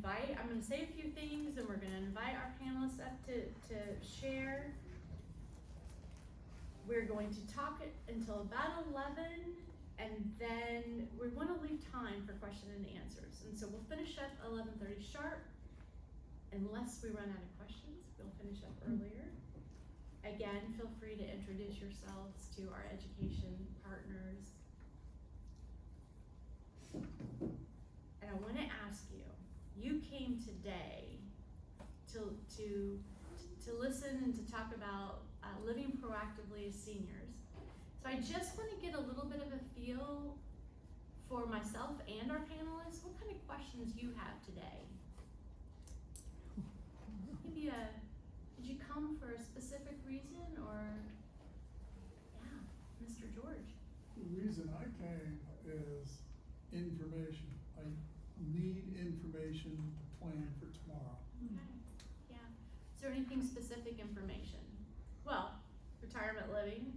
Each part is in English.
I'm gonna say a few things and we're gonna invite our panelists up to share. We're going to talk until about 11, and then we wanna leave time for question and answers. And so we'll finish up 11:30 sharp. Unless we run out of questions, we'll finish up earlier. Again, feel free to introduce yourselves to our education partners. And I wanna ask you, you came today to listen and to talk about living proactively as seniors. So I just wanna get a little bit of a feel for myself and our panelists, what kind of questions you have today. Maybe did you come for a specific reason, or, yeah, Mr. George? The reason I came is information. I need information to plan for tomorrow. Okay, yeah. Is there anything specific information? Well, retirement living,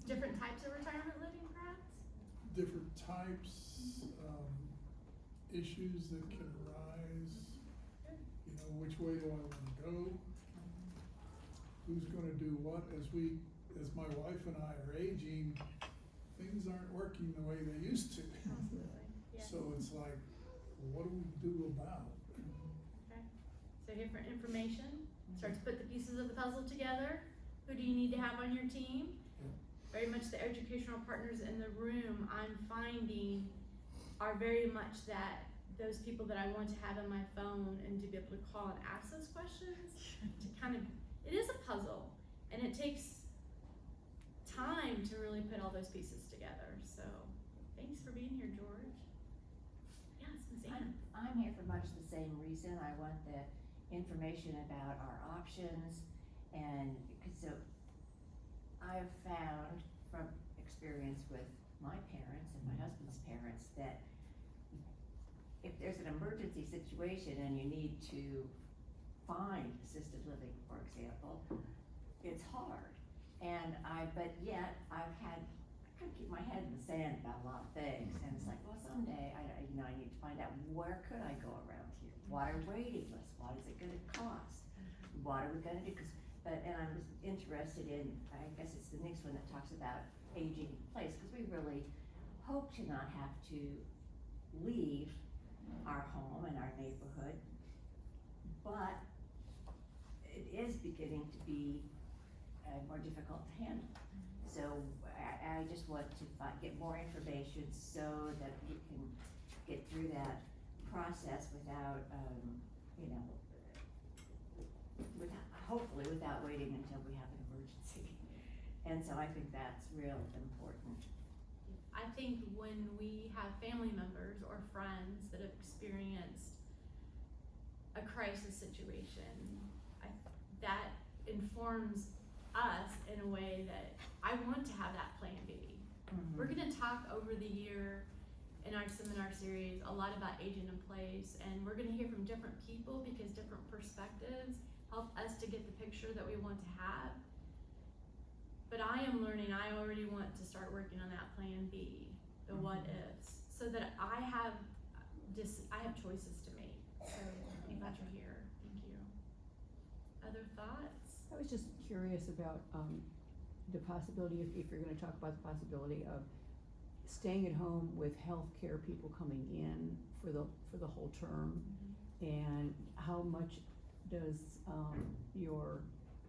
different types of retirement living perhaps? Different types, issues that can arise. You know, which way do I want to go? Who's gonna do what? As my wife and I are aging, things aren't working the way they used to. Absolutely, yeah. So it's like, what do we do about it? Okay, so here for information, start to put the pieces of the puzzle together. Who do you need to have on your team? Yeah. Very much the educational partners in the room I'm finding are very much that those people that I want to have on my phone and to be able to call and ask those questions to kind of, it is a puzzle and it takes time to really put all those pieces together. So thanks for being here, George. Yes, Ms. Ann. I'm here for much the same reason. I want the information about our options, and so I've found from experience with my parents and my husband's parents that if there's an emergency situation and you need to find assisted living, for example, it's hard. But yet I kind of keep my head in the sand about a lot of things, and it's like, well, someday I need to find out where could I go around here? What are waiting lists? What is it going to cost? What are we going to do? And I was interested in, I guess it's the next one that talks about aging in place, because we really hope to not have to leave our home and our neighborhood, but it is beginning to be more difficult to handle. So I just want to get more information so that we can get through that process without, hopefully without waiting until we have an emergency. And so I think that's real important. I think when we have family members or friends that have experienced a crisis situation, that informs us in a way that I want to have that plan B. Mm-hmm. We're gonna talk over the year in our seminar series a lot about aging in place, and we're gonna hear from different people because different perspectives help us to get the picture that we want to have. But I am learning, I already want to start working on that plan B, the what ifs, so that I have choices to make. So I'm glad you're here, thank you. Other thoughts? I was just curious about the possibility, if you're gonna talk about the possibility of staying at home with healthcare people coming in for the whole term, and how much does your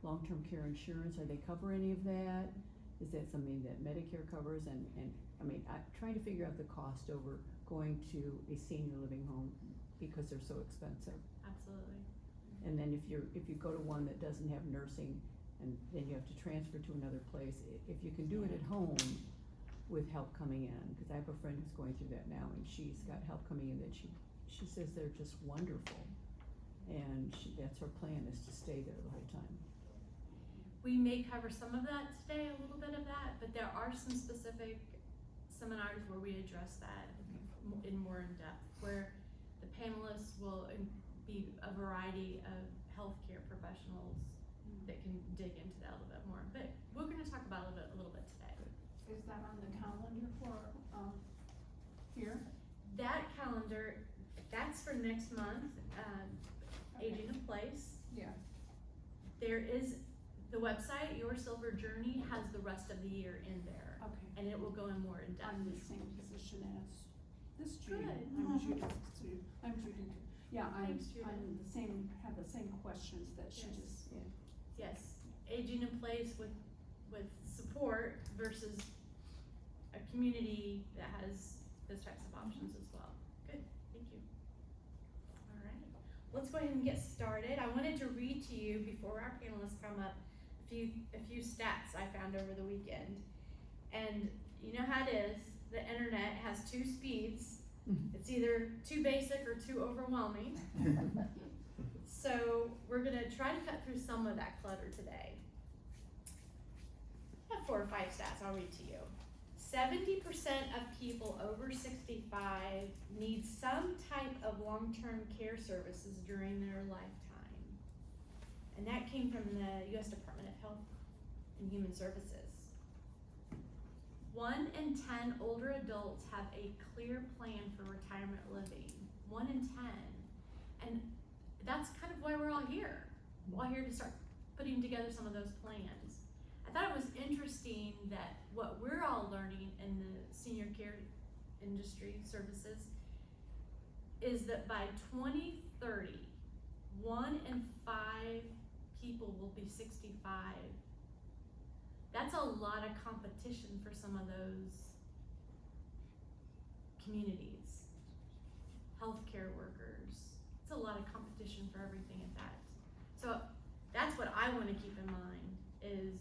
long-term care insurance, are they cover any of that? Is that something that Medicare covers? And I mean, I'm trying to figure out the cost over going to a senior living home because they're so expensive. Absolutely. And then if you go to one that doesn't have nursing, and then you have to transfer to another place, if you can do it at home with help coming in, because I have a friend who's going through that now, and she's got help coming in that she says they're just wonderful, and that's her plan, is to stay there the whole time. We may cover some of that today, a little bit of that, but there are some specific seminars where we address that in more in depth, where the panelists will be a variety of healthcare professionals that can dig into that a little bit more. But we're going to talk about it a little bit today. Is that on the calendar for here? That calendar that's for next month, aging in place. Yeah. There is, the website, Your Silver Journey, has the rest of the year in there, Okay. and it will go in more in depth. I'm in the same position as this Judy. Good. I'm Judy too. I'm Judy too. Yeah, Thanks, Judy. I'm the same, have the same questions that she Yes. just, Yes, aging in place with support versus a community that has those types of options as well. Good, thank you. All right, let's go ahead and get started. I wanted to read to you before our panelists come up a few stats I found over the weekend. And you know how it is, the internet has two speeds. It's either too basic or too overwhelming. So we're gonna try to cut through some of that clutter today. I have 4 or 5 stats I'll read to you. 70% of people over 65 need some type of long-term care services during their lifetime. And that came from the US Department of Health and Human Services. 1 in 10 older adults have a clear plan for retirement living. 1 in 10. And that's kind of why we're all here. We're all here to start putting together some of those plans. I thought it was interesting that what we're all learning in the senior care industry services is that by 2030, 1 in 5 people will be 65. That's a lot of competition for some of those communities. Healthcare workers. It's a lot of competition for everything at that. So that's what I want to keep in mind is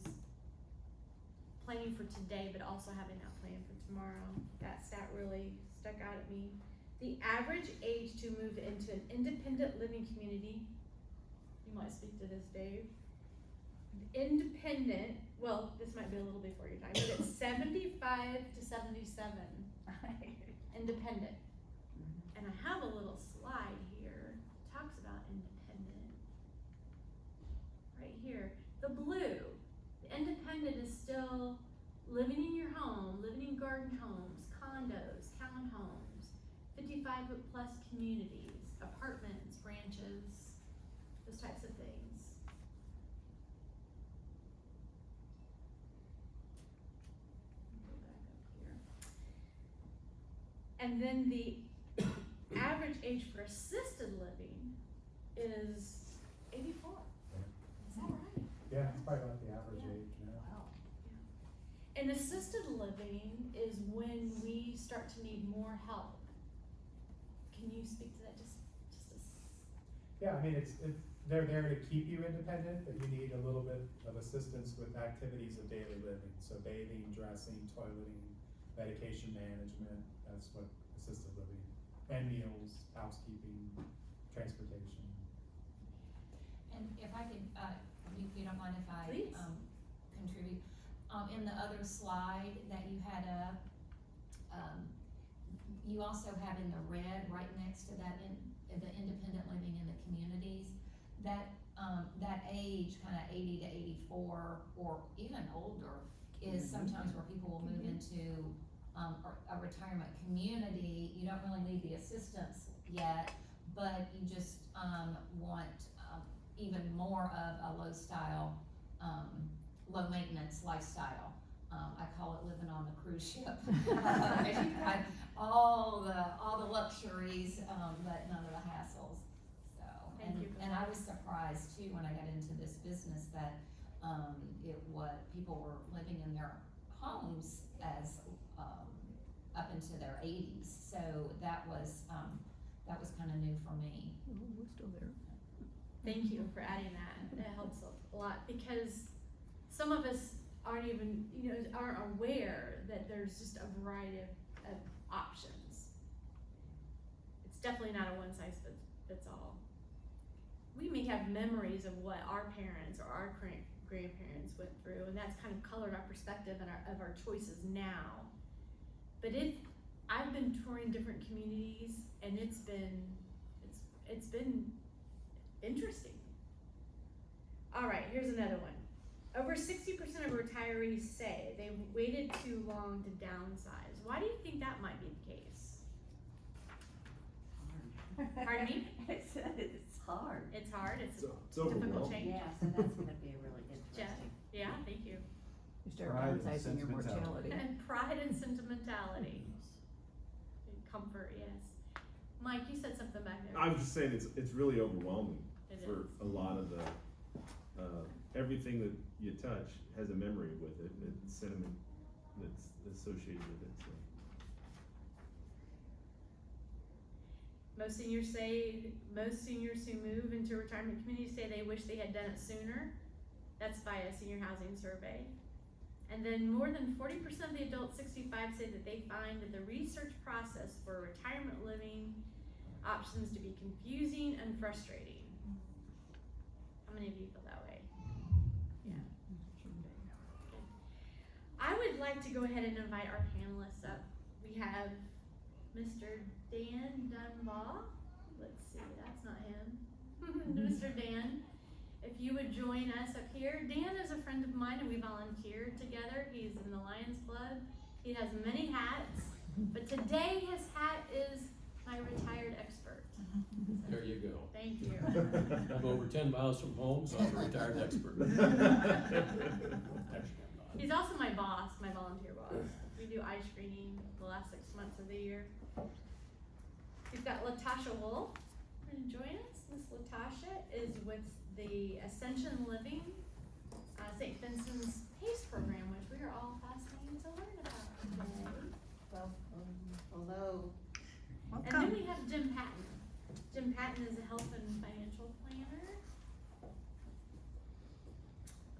planning for today, but also having that plan for tomorrow. That stat really stuck out at me. The average age to move into an independent living community, you might speak to this, Dave. Independent, well, this might be a little before your time, but it's 75 to 77. Independent. And I have a little slide here, talks about independent. Right here, the blue, the independent is still living in your home, living in garden homes, condos, townhomes, 55 plus communities, apartments, ranches, those types of things. Go back up here. And then the average age for assisted living is 84. Is that right? Yeah, it's probably about the average Yeah. age, yeah. wow. And assisted living is when we start to need more help. Can you speak to that just Yeah, I mean, they're there to keep you independent, but you need a little bit of assistance with activities of daily living. So bathing, dressing, toileting, medication management, that's what assisted living, and meals, housekeeping, transportation. And if I could, if you don't mind if I, Please. contribute, in the other slide that you had up, you also have in the red right next to that in the independent living in the communities, that, that age, kinda 80 to 84, or even older, is sometimes where people will move into, a retirement community. You don't really need the assistance yet, but you just, want, even more of a low maintenance lifestyle. I call it living on the cruise ship. You've got all the luxuries, but none of the hassles. So, Thank you for and that. I was surprised too when I got into this business that, people were living in their homes as, up into their 80s. So that was kinda new for me. We're still there. Thank you for adding that. That helps a lot because some of us aren't even, aren't aware that there's just a variety of options. It's definitely not a one size fits all. We may have memories of what our parents or our grandparents went through, and that's kind of colored our perspective and our choices now. But I've been touring different communities, and it's been interesting. All right, here's another one. Over 60% of retirees say they waited too long to downsize. Why do you think that might be the case? Pardon me? It's hard. It's hard, it's So a it's difficult overwhelming. change. Yeah, so that's gonna be really Jeff, interesting. yeah, thank you. You start Pride and downsizing your sentimentality. mortality. And pride and sentimentality, and comfort, yes. Mike, you said something back there. I was just saying, it's really overwhelming It for a lot of the, everything that you touch has a memory with it, and sentiment that's associated with it, so. Most seniors who move into retirement communities say they wish they had done it sooner. That's by a senior housing survey. And then more than 40% of the adults 65 say that they find that the research process for retirement living options to be confusing and frustrating. How many of you feel that way? Yeah. I would like to go ahead and invite our panelists up. We have Mr. Dan Dunbar. Let's see, that's not him. Mr. Dan, if you would join us up here. Dan is a friend of mine and we volunteered together. He's in the Lions Club. He has many hats, but today his hat is my retired expert. There you go. Thank you. I'm over 10 miles from home, so I'm a retired expert. He's also my boss, my volunteer boss. We do eye screening the last 6 months of the year. We've got Latasha Wolf going to join us. Miss Latasha is with the Ascension Living St. Vincent's PACE program, which we are all fascinated to learn about today. Well, hello. And then we have Jim Patton. Jim Patton is a health and financial planner.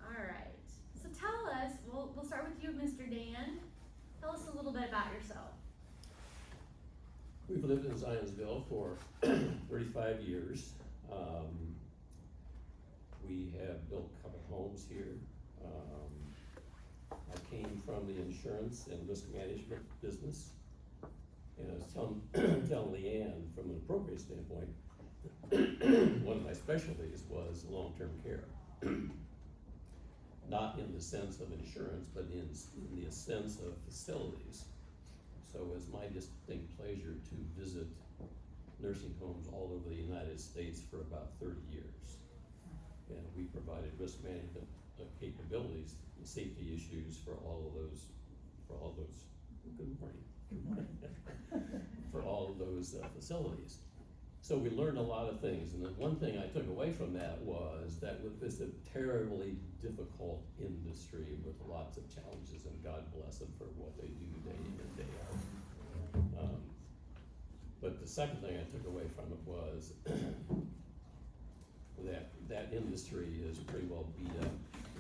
All right. So tell us, we'll start with you, Mr. Dan. Tell us a little bit about yourself. We've lived in Zionsville for 35 years. We have built a couple homes here. I came from the insurance and risk management business. And I was telling Leanne, from an appropriate standpoint, one of my specialties was long-term care. Not in the sense of insurance, but in the sense of facilities. So it's my distinct pleasure to visit nursing homes all over the United States for about 30 years. And we provided risk management capabilities and safety issues for all those, good morning. For all of those facilities. So we learned a lot of things, and the one thing I took away from that was that it's a terribly difficult industry with lots of challenges, and God bless them for what they do day in and day out. But the second thing I took away from it was that industry is pretty well beat up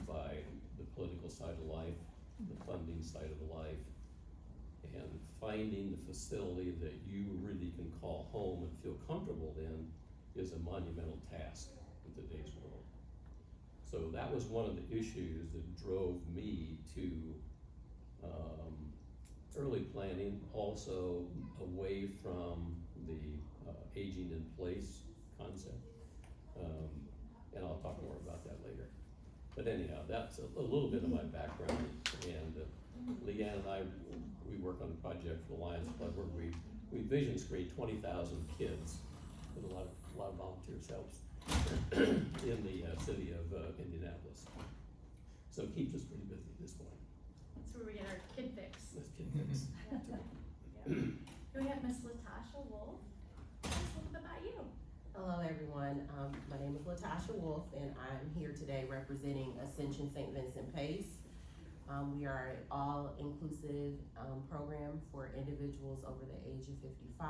by the political side of life, the funding side of life, and finding the facility that you really can call home and feel comfortable in is a monumental task in today's world. So that was one of the issues that drove me to early planning, also away from the aging in place concept. And I'll talk more about that later. But anyhow, that's a little bit of my background, and Leanne and I, we work on a project for the Lions Club where we vision screen 20,000 kids with a lot of volunteers helps in the city of Indianapolis. So it keeps us pretty busy at this point. That's where we get our kid fix. That's kid fix. Yeah. We have Miss Latasha Wolf. Tell us a little bit about you. Hello, everyone. My name is Latasha Wolf, and I'm here today representing Ascension St. Vincent PACE. We are an all-inclusive program for individuals over the age of 55.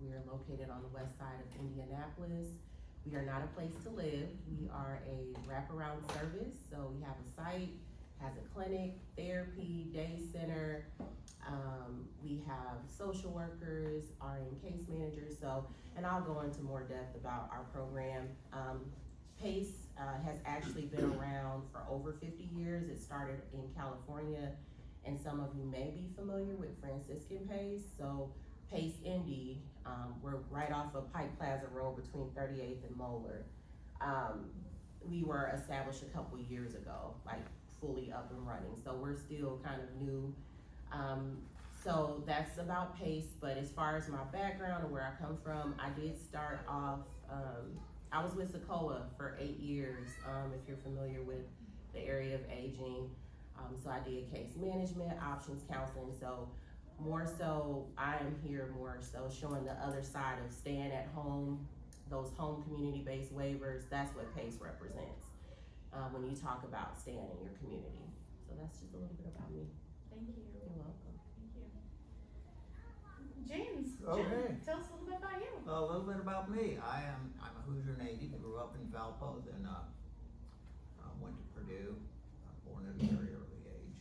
We are located on the west side of Indianapolis. We are not a place to live. We are a wraparound service, so we have a site, has a clinic, therapy, day center. We have social workers, RN case managers, and I'll go into more depth about our program. PACE has actually been around for over 50 years. It started in California, and some of you may be familiar with Franciscan PACE. So PACE Indy, we're right off of Pike Plaza Road between 38th and Moeller. We were established a couple years ago, like fully up and running. So we're still kind of new. So that's about PACE, but as far as my background and where I come from, I did start off, I was with Sequoia for 8 years, if you're familiar with the area of aging. So I did case management, options counseling, so more so, I am here more so showing the other side of staying at home, those home community-based waivers, that's what PACE represents, when you talk about staying in your community. So that's just a little bit about me. Thank you. You're welcome. Thank you. James, Okay. Jim, tell us a little bit about you. A little bit about me. I'm a Hoosier native, grew up in Valpo, then went to Purdue, born at a very early age,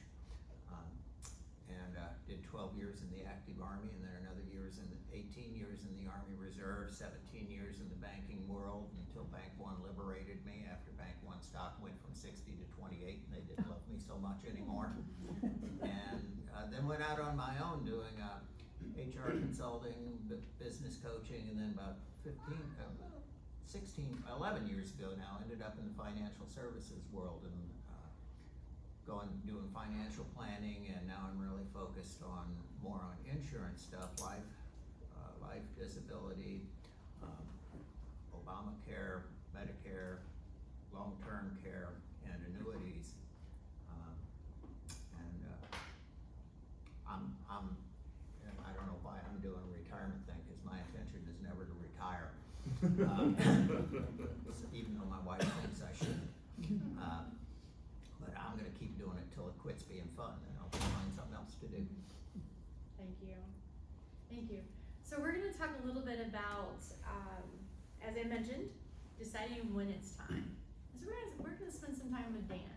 and did 12 years in the active Army, and then another 18 years in the Army Reserve, 17 years in the banking world until Bank One liberated me after Bank One stock went from 60 to 28, and they didn't love me so much anymore. And then went out on my own doing HR consulting, business coaching, and then about 11 years ago now, ended up in the financial services world and doing financial planning, and now I'm really focused more on insurance stuff, life, disability, Obamacare, Medicare, long-term care, and annuities. I don't know why I'm doing a retirement thing, because my intention is never to retire. Even though my wife thinks I should. But I'm gonna keep doing it till it quits being fun, and I'll find something else to do. Thank you. Thank you. So we're gonna talk a little bit about, as I mentioned, deciding when it's time. So we're gonna spend some time with Dan.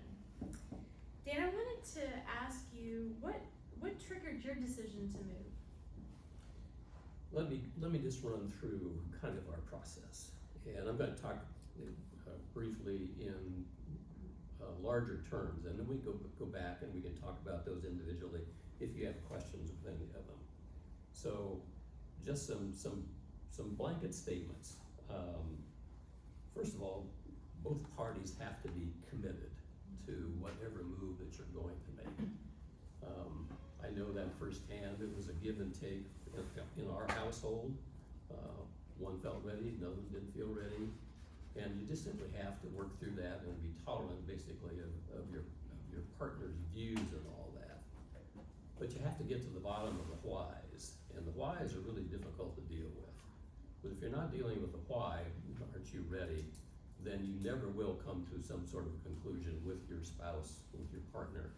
Dan, I wanted to ask you, what triggered your decision to move? Let me just run through kind of our process, and I'm going to talk briefly in larger terms, and then we go back and we can talk about those individually if you have questions with any of them. So, just some blanket statements. First of all, both parties have to be committed to whatever move that you're going to make. I know that firsthand. It was a give and take in our household. One felt ready, another didn't feel ready, and you just simply have to work through that and be tolerant, basically, of your partner's views and all that. But you have to get to the bottom of the whys, and the whys are really difficult to deal with. But if you're not dealing with the why, aren't you ready, then you never will come to some sort of conclusion with your spouse, with your partner,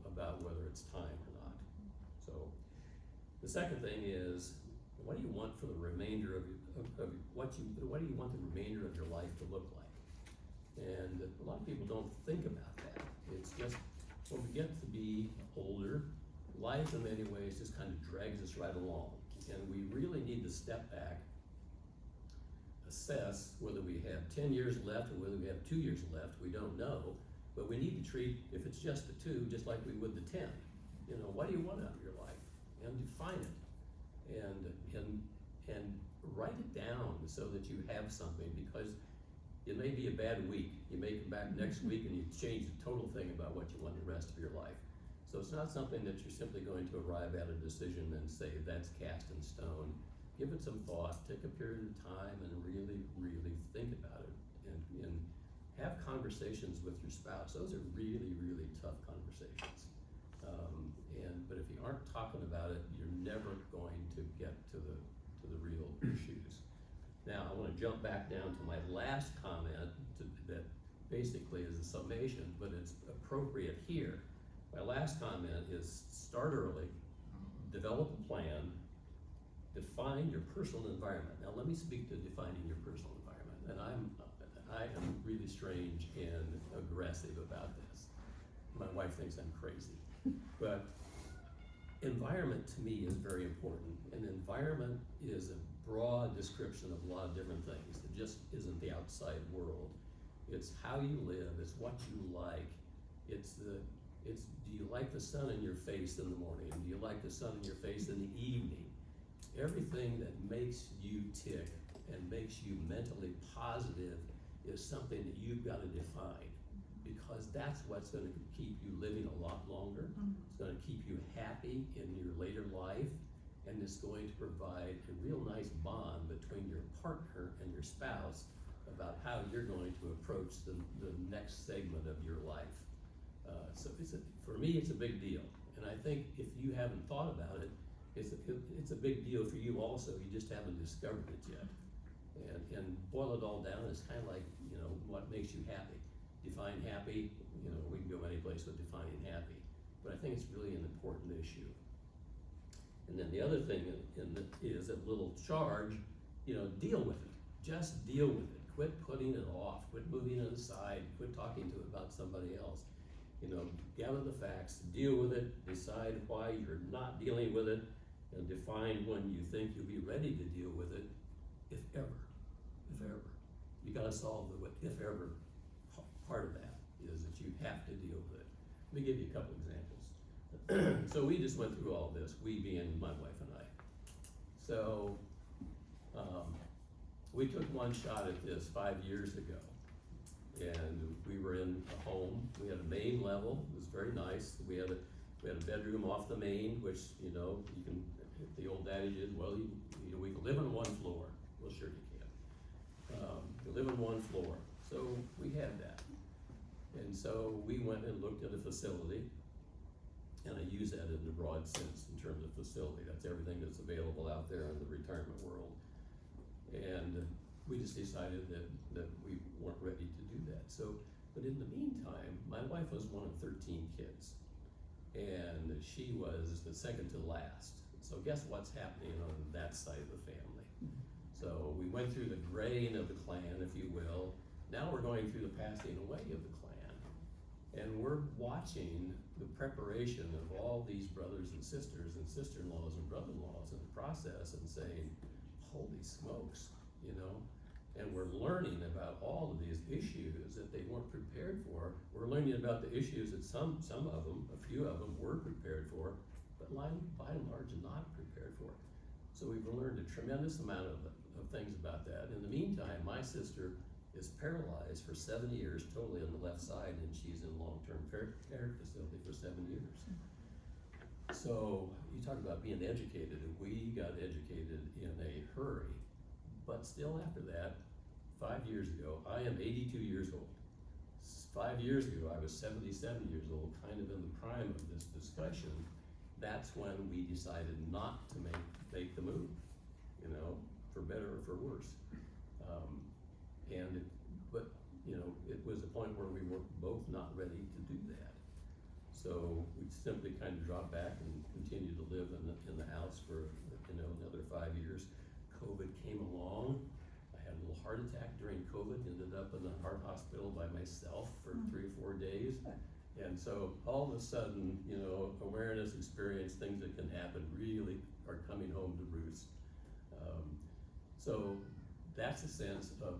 about whether it's time or not. So, the second thing is, what do you want for the remainder of what do you want the remainder of your life to look like? And a lot of people don't think about that. It's just, when we get to be older, life in many ways just kind of drags us right along. And we really need to step back, assess whether we have 10 years left or whether we have 2 years left, we don't know. But we need to treat, if it's just the 2, just like we would the 10. You know, what do you want out of your life? And define it. And write it down so that you have something, because it may be a bad week. You may come back next week and you change the total thing about what you want the rest of your life. So it's not something that you're simply going to arrive at a decision and say, that's cast in stone. Give it some thought, take a period of time and really, really think about it. And have conversations with your spouse. Those are really, really tough conversations. But if you aren't talking about it, you're never going to get to the real issues. Now, I want to jump back down to my last comment that basically is a summation, but it's appropriate here. My last comment is start early, develop a plan, define your personal environment. Now, let me speak to defining your personal environment. And I am really strange and aggressive about this. My wife thinks I'm crazy. But environment to me is very important. And environment is a broad description of a lot of different things. It just isn't the outside world. It's how you live, it's what you like. Do you like the sun in your face in the morning? Do you like the sun in your face in the evening? Everything that makes you tick and makes you mentally positive is something that you've got to define, because that's what's going to keep you living a lot longer. It's going to keep you happy. happy in your later life, and it's going to provide a real nice bond between your partner and your spouse about how you're going to approach the next segment of your life. So for me, it's a big deal, and I think if you haven't thought about it, it's a big deal for you also, you just haven't discovered it yet. And boil it all down, it's kind of like, you know, what makes you happy. Define happy, you know, we can go any place with defining happy, but I think it's really an important issue. And then the other thing is a little charge, you know, deal with it, just deal with it. Quit putting it off, quit moving it aside, quit talking to it about somebody else. You know, gather the facts, deal with it, decide why you're not dealing with it, and define when you think you'll be ready to deal with it, if ever. You gotta solve the if ever part of that, is that you have to deal with it. Let me give you a couple examples. So we just went through all this, we being my wife and I. So, we took one shot at this 5 years ago, and we were in a home. We had a main level, it was very nice. We had a bedroom off the main, which, you know, you can, the old adage is, well, you know, we can live on one floor. Well, sure you can. You live on one floor, so we had that. And so we went and looked at a facility, and I use that in the broad sense in terms of facility. That's everything that's available out there in the retirement world. And we just decided that we weren't ready to do that. So, but in the meantime, my wife was one of 13 kids, and she was the second to last. So guess what's happening on that side of the family? So we went through the graying of the clan, if you will. Now we're going through the passing away of the clan. And we're watching the preparation of all these brothers and sisters and sister-in-laws and brother-in-laws in the process and saying, holy smokes, you know? And we're learning about all of these issues that they weren't prepared for. We're learning about the issues that some of them, a few of them were prepared for, but by and large not prepared for. So we've learned a tremendous amount of things about that. In the meantime, my sister is paralyzed for 7 years, totally on the left side, and she's in long-term care facility for 7 years. So you talk about being educated, and we got educated in a hurry, but still after that, 5 years ago, I am 82 years old. 5 years ago, I was 77 years old, kind of in the prime of this discussion. That's when we decided not to make the move, you know, for better or for worse. But you know, it was a point where we were both not ready to do that. So we simply kind of dropped back and continued to live in the house for, you know, another 5 years. COVID came along. I had a little heart attack during COVID, ended up in the heart hospital by myself for 3 or 4 days. And so all of a sudden, you know, awareness, experience, things that can happen really are coming home to roost. So that's a sense of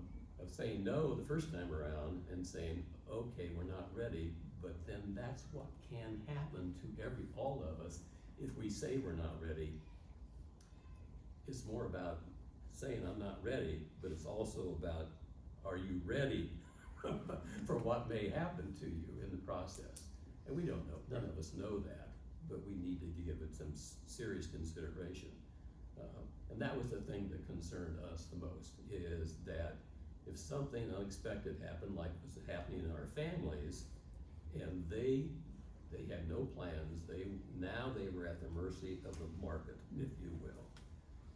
saying no the first time around and saying, okay, we're not ready, but then that's what can happen to all of us if we say we're not ready. It's more about saying I'm not ready, but it's also about, are you ready for what may happen to you in the process? And we don't know, none of us know that, but we need to give it some serious consideration. And that was the thing that concerned us the most, is that if something unexpected happened, like was happening in our families, and they had no plans, now they were at the mercy of the market, if you will.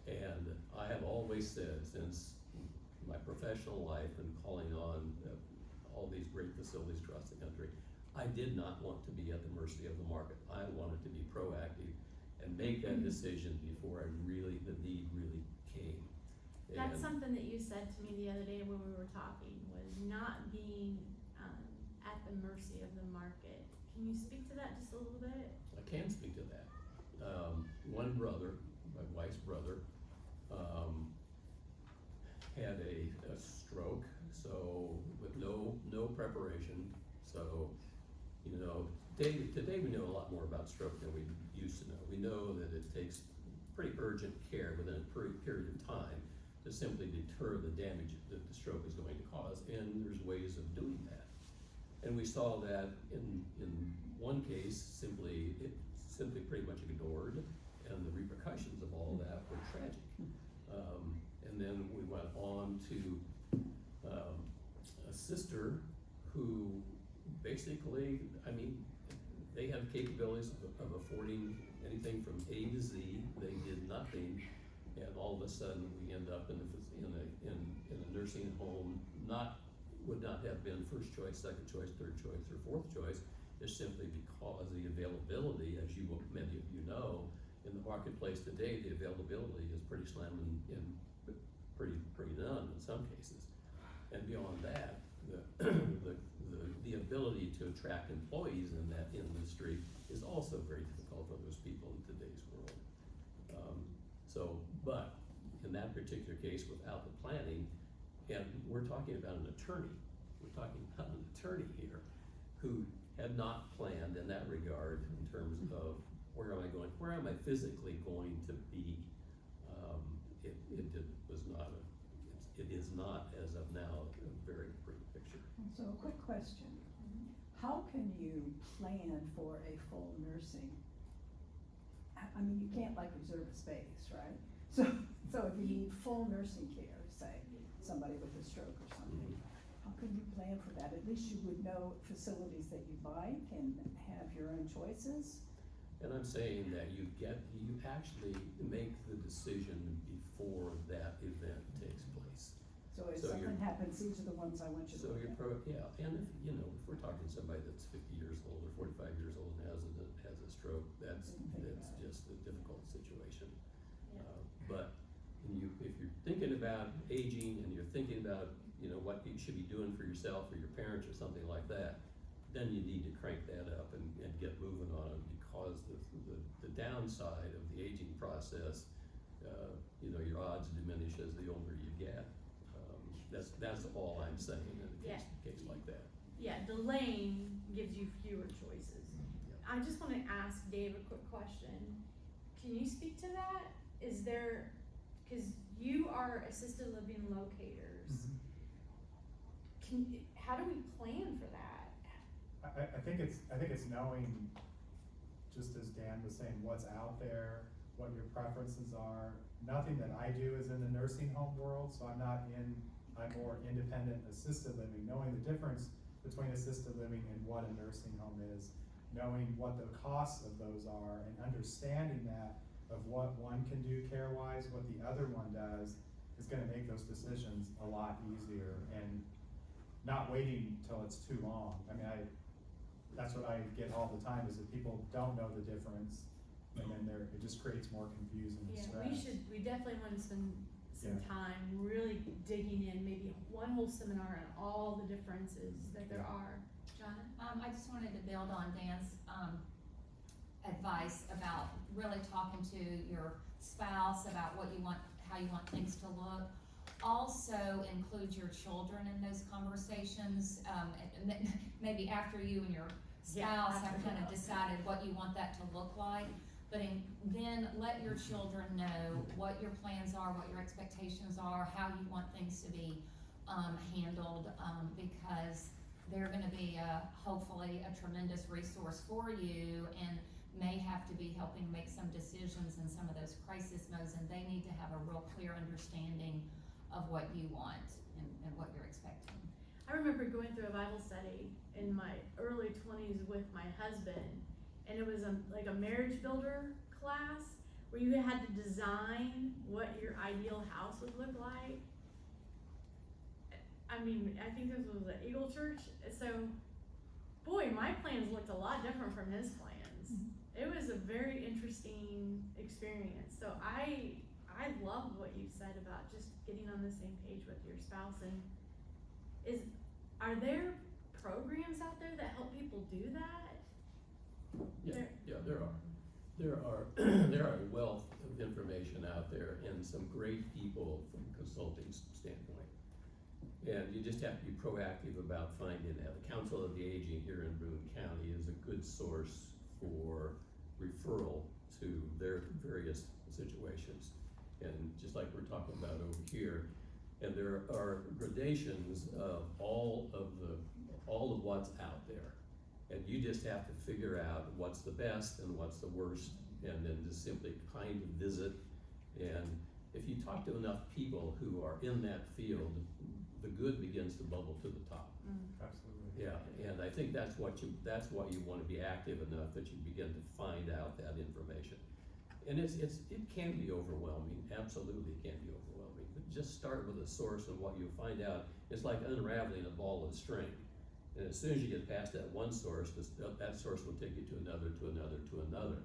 And I have always said, since my professional life and calling on all these great facilities across the country, I did not want to be at the mercy of the market. I wanted to be proactive and make that decision before the need really came. That's something that you said to me the other day when we were talking, was not being at the mercy of the market. Can you speak to that just a little bit? I can speak to that. One brother, my wife's brother, had a stroke, so with no preparation. So, you know, today we know a lot more about stroke than we used to know. We know that it takes pretty urgent care within a period of time to simply deter the damage that the stroke is going to cause, and there's ways of doing that. And we saw that in one case, simply simply pretty much ignored, and the repercussions of all that were tragic. And then we went on to, a sister who basically, I mean, they have capabilities of affording anything from A to Z. They did nothing, and all of a sudden we end up in a nursing home. Would not have been first choice, second choice, third choice, or fourth choice. It's simply because the availability, as many of you know, in the marketplace today, the availability is pretty slim and pretty none in some cases. And beyond that, the ability to attract employees in that industry is also very difficult for those people in today's world. But in that particular case, without the planning, and we're talking about an attorney here who had not planned in that regard in terms of where am I physically going to be? It is not, as of now, a very pretty picture. So a quick question. How can you plan for a full nursing? I mean, you can't like reserve a space, right? So if you need full nursing care, say, somebody with a stroke or something, how can you plan for that? At least you would know facilities that you like and have your own choices. And I'm saying that you actually make the decision before that event takes place. So if So something happens, these are the ones I want you to So look you're at. and if we're talking somebody that's 50 years old or 45 years old and has a stroke, that's just a difficult situation. Yeah. But if you're thinking about aging and you're thinking about, what you should be doing for yourself or your parents or something like that, then you need to crank that up and get moving on it, because the downside of the aging process, your odds diminish as the older you get. That's all I'm saying in a case like that. Yeah, delaying gives you fewer choices. I just wanna ask Dave a quick question. Can you speak to that? Cause you are assisted living locators. How do we plan for that? I think it's knowing, just as Dan was saying, what's out there, what your preferences are. Nothing that I do is in the nursing home world, so I'm more independent assisted living, knowing the difference between assisted living and what a nursing home is, knowing what the costs of those are, and understanding that of what one can do care-wise, what the other one does, is gonna make those decisions a lot easier, and not waiting till it's too long. I mean, that's what I get all the time, is that people don't know the difference, and then it just creates more confusion and stress. We definitely wanna spend some Yeah. time really digging in, maybe one whole seminar on all the differences that there are. John? I just wanted to build on Dan's, advice about really talking to your spouse about how you want things to look. Also include your children in those conversations, and maybe after you and your spouse have kind of decided what you want that to look like. But then let your children know what your plans are, what your expectations are, how you want things to be handled, because they're gonna be hopefully a tremendous resource for you, and may have to be helping make some decisions in some of those crisis modes, and they need to have a real clear understanding of what you want and what you're expecting. I remember going through a Bible study in my early 20s with my husband, and it was like a marriage builder class where you had to design what your ideal house would look like. I mean, I think this was at Eagle Church, so boy, my plans looked a lot different from his plans. It was a very interesting experience. So I love what you said about just getting on the same page with your spouse. And are there programs out there that help people do that? Yeah, there are. There are a wealth of information out there and some great people from a consulting standpoint. And you just have to be proactive about finding that. The Council of the Aging here in Boone County is a good source for referral to their various situations. And just like we're talking about over here, and there are gradations of all of what's out there. And you just have to figure out what's the best and what's the worst, and then just simply kind of visit. And if you talk to enough people who are in that field, the good begins to bubble to the top. Absolutely. Yeah, and I think that's what you wanna be active enough that you begin to find out that information. And it can be overwhelming, absolutely it can be overwhelming, but just start with a source, and what you'll find out, it's like unraveling a ball of string. And as soon as you get past that one source, that source will take you to another, to another, to another.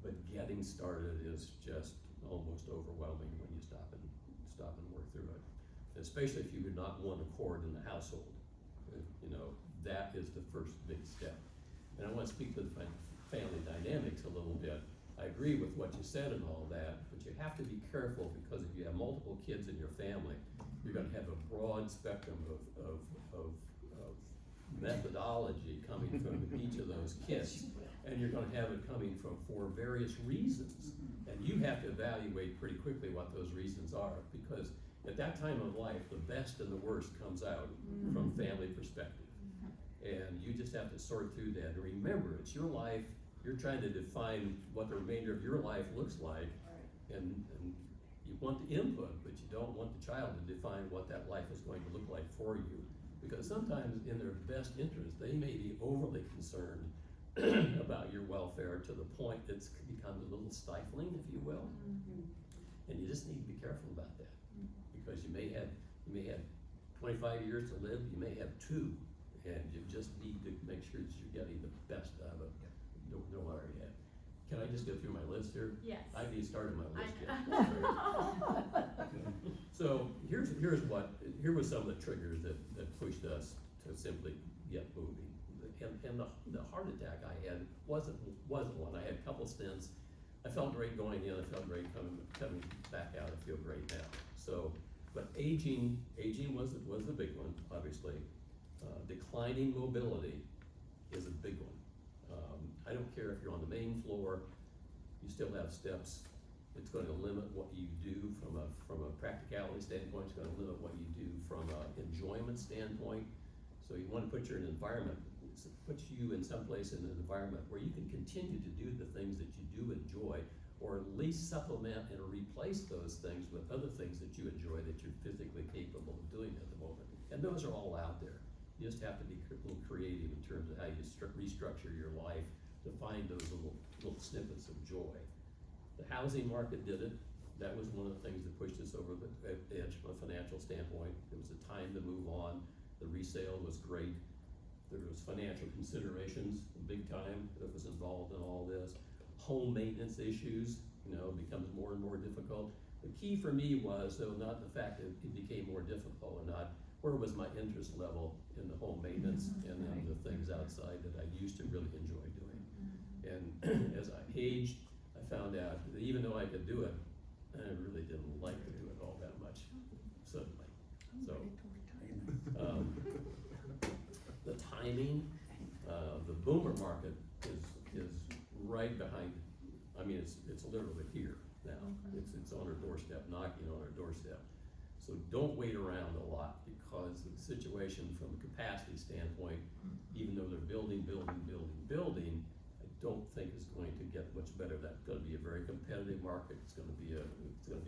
But getting started is just almost overwhelming when you stop and work through it. Especially if you do not want a cord in the household. You know, that is the first big step. And I want to speak to the family dynamics a little bit. I agree with what you said and all that, but you have to be careful, because if you have multiple kids in your family, you're gonna have a broad spectrum of methodology coming from each of those kids. And you're gonna have it coming from for various reasons. And you have to evaluate pretty quickly what those reasons are, because at that time of life, the best and the worst comes out from family perspective. And you just have to sort through that. And remember, it's your life, you're trying to define what the remainder of your life looks like. And you want the input, but you don't want the child to define what that life is going to look like for you. Because sometimes in their best interest, they may be overly concerned about your welfare to the point that it's become a little stifling, if you will. And you just need to be careful about that, because you may have 25 years to live, you may have 2, and you just need to make sure that you're getting the best out of it. Don't worry yet. Can I just go through my list here? Yes. I haven't even started my list yet. I So here were some of the triggers that pushed us to simply get moving. And the heart attack I had wasn't one. I had a couple stints. I felt great going in, I felt great coming back out, I feel great now. So, but aging was the big one, obviously. Declining mobility is a big one. I don't care if you're on the main floor, you still have steps. It's gonna limit what you do from a practicality standpoint, it's gonna limit what you do from an enjoyment standpoint. So you wanna put you in an environment, put you in some place in an environment where you can continue to do the things that you do enjoy, or at least supplement and replace those things with other things that you enjoy that you're physically capable of doing at the moment. And those are all out there. You just have to be a little creative in terms of how you restructure your life to find those little snippets of joy. The housing market did it. That was one of the things that pushed us over the edge from a financial standpoint. It was a time to move on. The resale was great. There was financial considerations, big time, that was involved in all this. Home maintenance issues, becomes more and more difficult. The key for me was, though, not the fact that it became more difficult or not, where was my interest level in the home maintenance and then the things outside that I used to really enjoy doing. And as I aged, I found out that even though I could do it, I really didn't like to do it all that much suddenly. So, the timing, the boomer market is right behind, it's literally here now. It's on our doorstep, knocking on our doorstep. So don't wait around a lot, because the situation from a capacity standpoint, even though they're building, I don't think is going to get much better. That's gonna be a very competitive market. It's gonna be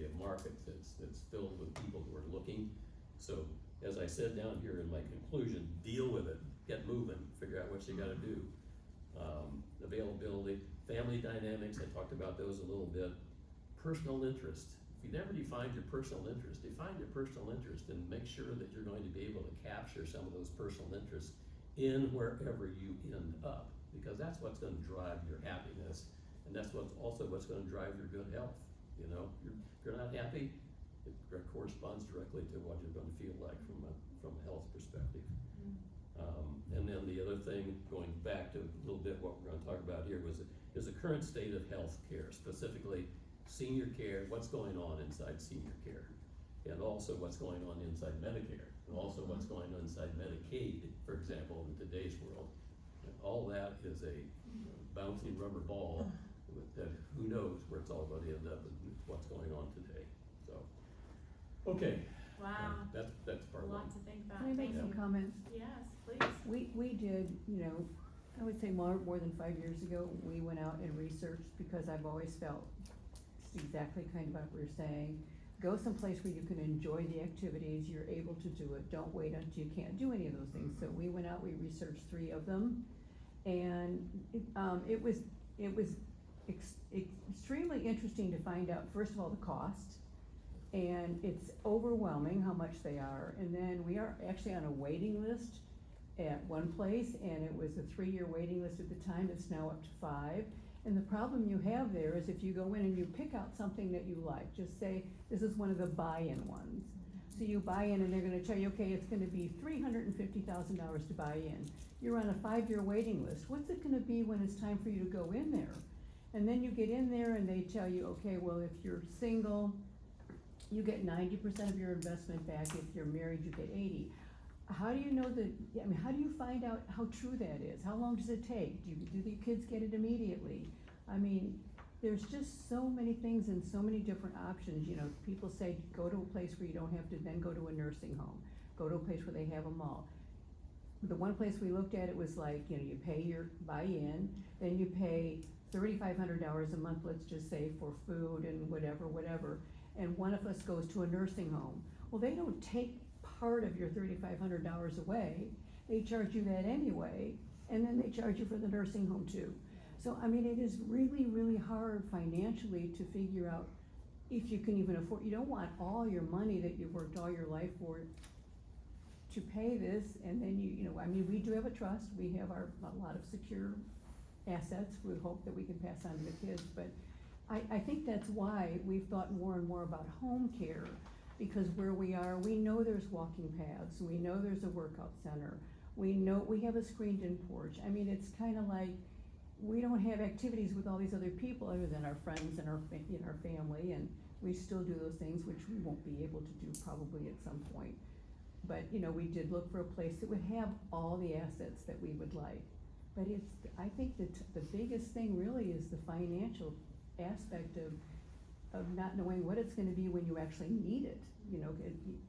a market that's filled with people who are looking. So, as I said down here in my conclusion, deal with it, get moving, figure out what you gotta do. Availability, family dynamics, I talked about those a little bit. Personal interest. If you never defined your personal interest, define your personal interest and make sure that you're going to be able to capture some of those personal interests in wherever you end up, because that's what's gonna drive your happiness, and that's what's gonna drive your good health. If you're not happy, it corresponds directly to what you're gonna feel like from a health perspective. And then the other thing, going back to a little bit what we're gonna talk about here, is the current state of health care, specifically senior care, what's going on inside senior care, and also what's going on inside Medicare, and also what's going on inside Medicaid, for example, in today's world. And all that is a bouncing rubber ball that who knows where it's all going to end up and what's going on today. So, okay. Wow. That's part A one. lot to think about. Can I make Thank some you. comments? Yes, please. We did, I would say more than 5 years ago, we went out and researched, because I've always felt it's exactly kind of what we're saying. Go someplace where you can enjoy the activities, you're able to do it, don't wait until you can't do any of those things. So we went out, we researched 3 of them, and it was extremely interesting to find out, first of all, the cost, and it's overwhelming how much they are. And then we are actually on a waiting list at one place, and it was a 3-year waiting list at the time, it's now up to 5. And the problem you have there is if you go in and you pick out something that you like, just say, this is one of the buy-in ones. So you buy in and they're gonna tell you, okay, it's gonna be $350,000 to buy in. You're on a 5-year waiting list, what's it gonna be when it's time for you to go in there? And then you get in there and they tell you, okay, well, if you're single, you get 90% of your investment back, if you're married, you get 80. How do you know that, I mean, how do you find out how true that is? How long does it take? Do the kids get it immediately? I mean, there's just so many things and so many different options. You know, people say, go to a place where you don't have to then go to a nursing home. Go to a place where they have them all. The one place we looked at, it was like, you know, you pay your buy-in, then you pay $3,500 a month, let's just say, for food and whatever. And one of us goes to a nursing home. Well, they don't take part of your $3,500 away, they charge you that anyway, and then they charge you for the nursing home too. So, I mean, it is really, really hard financially to figure out if you can even afford, you don't want all your money that you've worked all your life for to pay this, and then you know, I mean, we do have a trust, we have a lot of secure assets, we hope that we can pass on to the kids, but I think that's why we've thought more and more about home care. Because where we are, we know there's walking paths, we know there's a workout center, we know we have a screened-in porch. I mean, it's kind of like, we don't have activities with all these other people other than our friends and our family, and we still do those things, which we won't be able to do probably at some point. But, you know, we did look for a place that would have all the assets that we would like. But I think that the biggest thing really is the financial aspect of not knowing what it's gonna be when you actually need it. You know,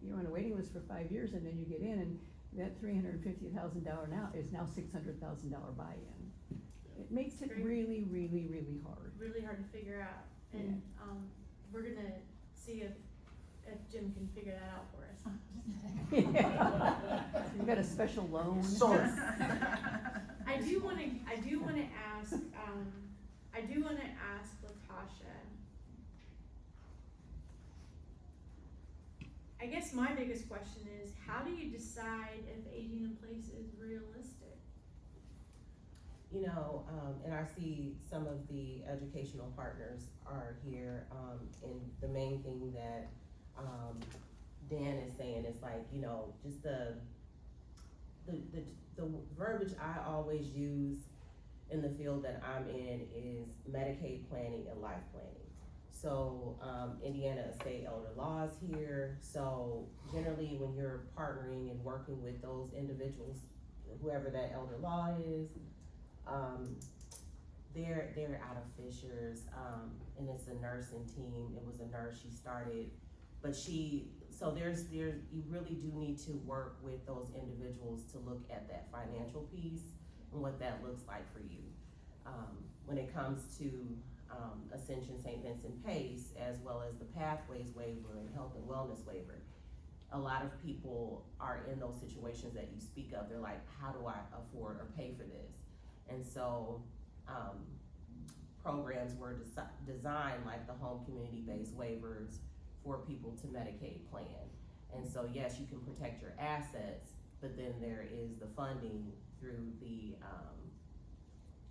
you're on a waiting list for 5 years and then you get in and that $350,000 now is now $600,000 buy-in. It makes it Great. really, really, really hard. Really hard to figure out, and, we're gonna see if Jim can figure that out for us. You got a special loan? I do wanna ask Latasha. I guess my biggest question is, how do you decide if aging in place is realistic? You know, and I see some of the educational partners are here, and the main thing that, Dan is saying is like, you know, just the verbiage I always use in the field that I'm in is Medicaid planning and life planning. So, Indiana Estate Elder Law is here, so generally when you're partnering and working with those individuals, whoever that elder law is, they're out of Fishers, and it's a nursing team. It was a nurse, she started, but so there's you really do need to work with those individuals to look at that financial piece and what that looks like for you. When it comes to Ascension St. Vincent Pace, as well as the Pathways waiver and health and wellness waiver, a lot of people are in those situations that you speak of. They're like, how do I afford or pay for this? And so programs were designed like the home community-based waivers for people to Medicaid plan. And so yes, you can protect your assets, but then there is the funding through the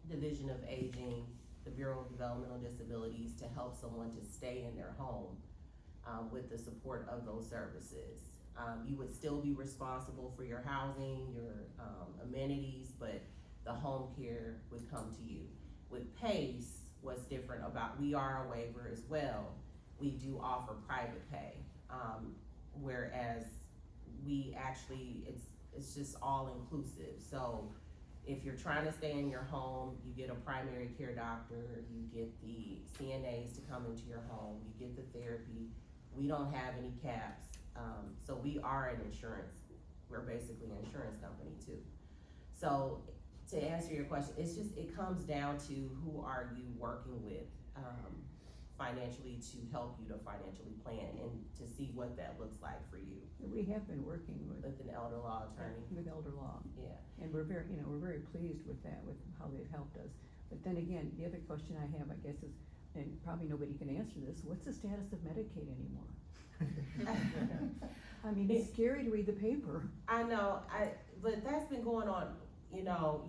Division of Aging, the Bureau of Developmental Disabilities, to help someone to stay in their home with the support of those services. You would still be responsible for your housing, your amenities, but the home care would come to you. With PACE, what's different about, we are a waiver as well. We do offer private pay, whereas we actually, it's just all inclusive. So if you're trying to stay in your home, you get a primary care doctor, you get the CNAs to come into your home, you get the therapy. We don't have any caps, so we are an insurance, we're basically an insurance company too. So to answer your question, it's just, it comes down to who are you working with, financially to help you to financially plan and to see what that looks like for you We have been working with with an elder law attorney, elder law, yeah. and we're very, we're very pleased with that, with how they've helped us. But then again, the other question I have, I guess, is, and probably nobody can answer this, what's the status of Medicaid anymore? I mean, it's scary to read the paper. I know, but that's been going on,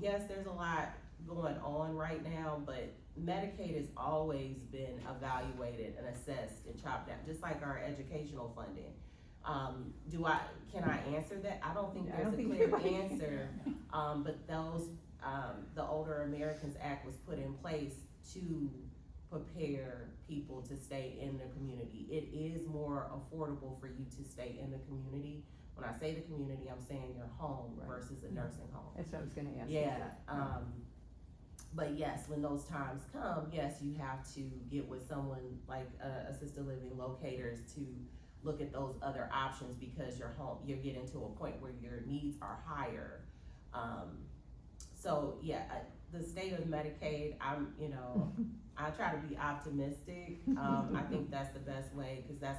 yes, there's a lot going on right now, but Medicaid has always been evaluated and assessed and chopped down, just like our educational funding. Can I answer that? I don't think I there's don't a think clear anybody can. answer, but the Older Americans Act was put in place to prepare people to stay in the community. It is more affordable for you to stay in the community. When I say the community, I'm saying your home Right. versus a nursing home. That's what I was gonna ask. Yeah, but yes, when those times come, yes, you have to get with someone like assisted living locators to look at those other options because you're getting to a point where your needs are higher. So yeah, the state of Medicaid, I try to be optimistic. I think that's the best way, cause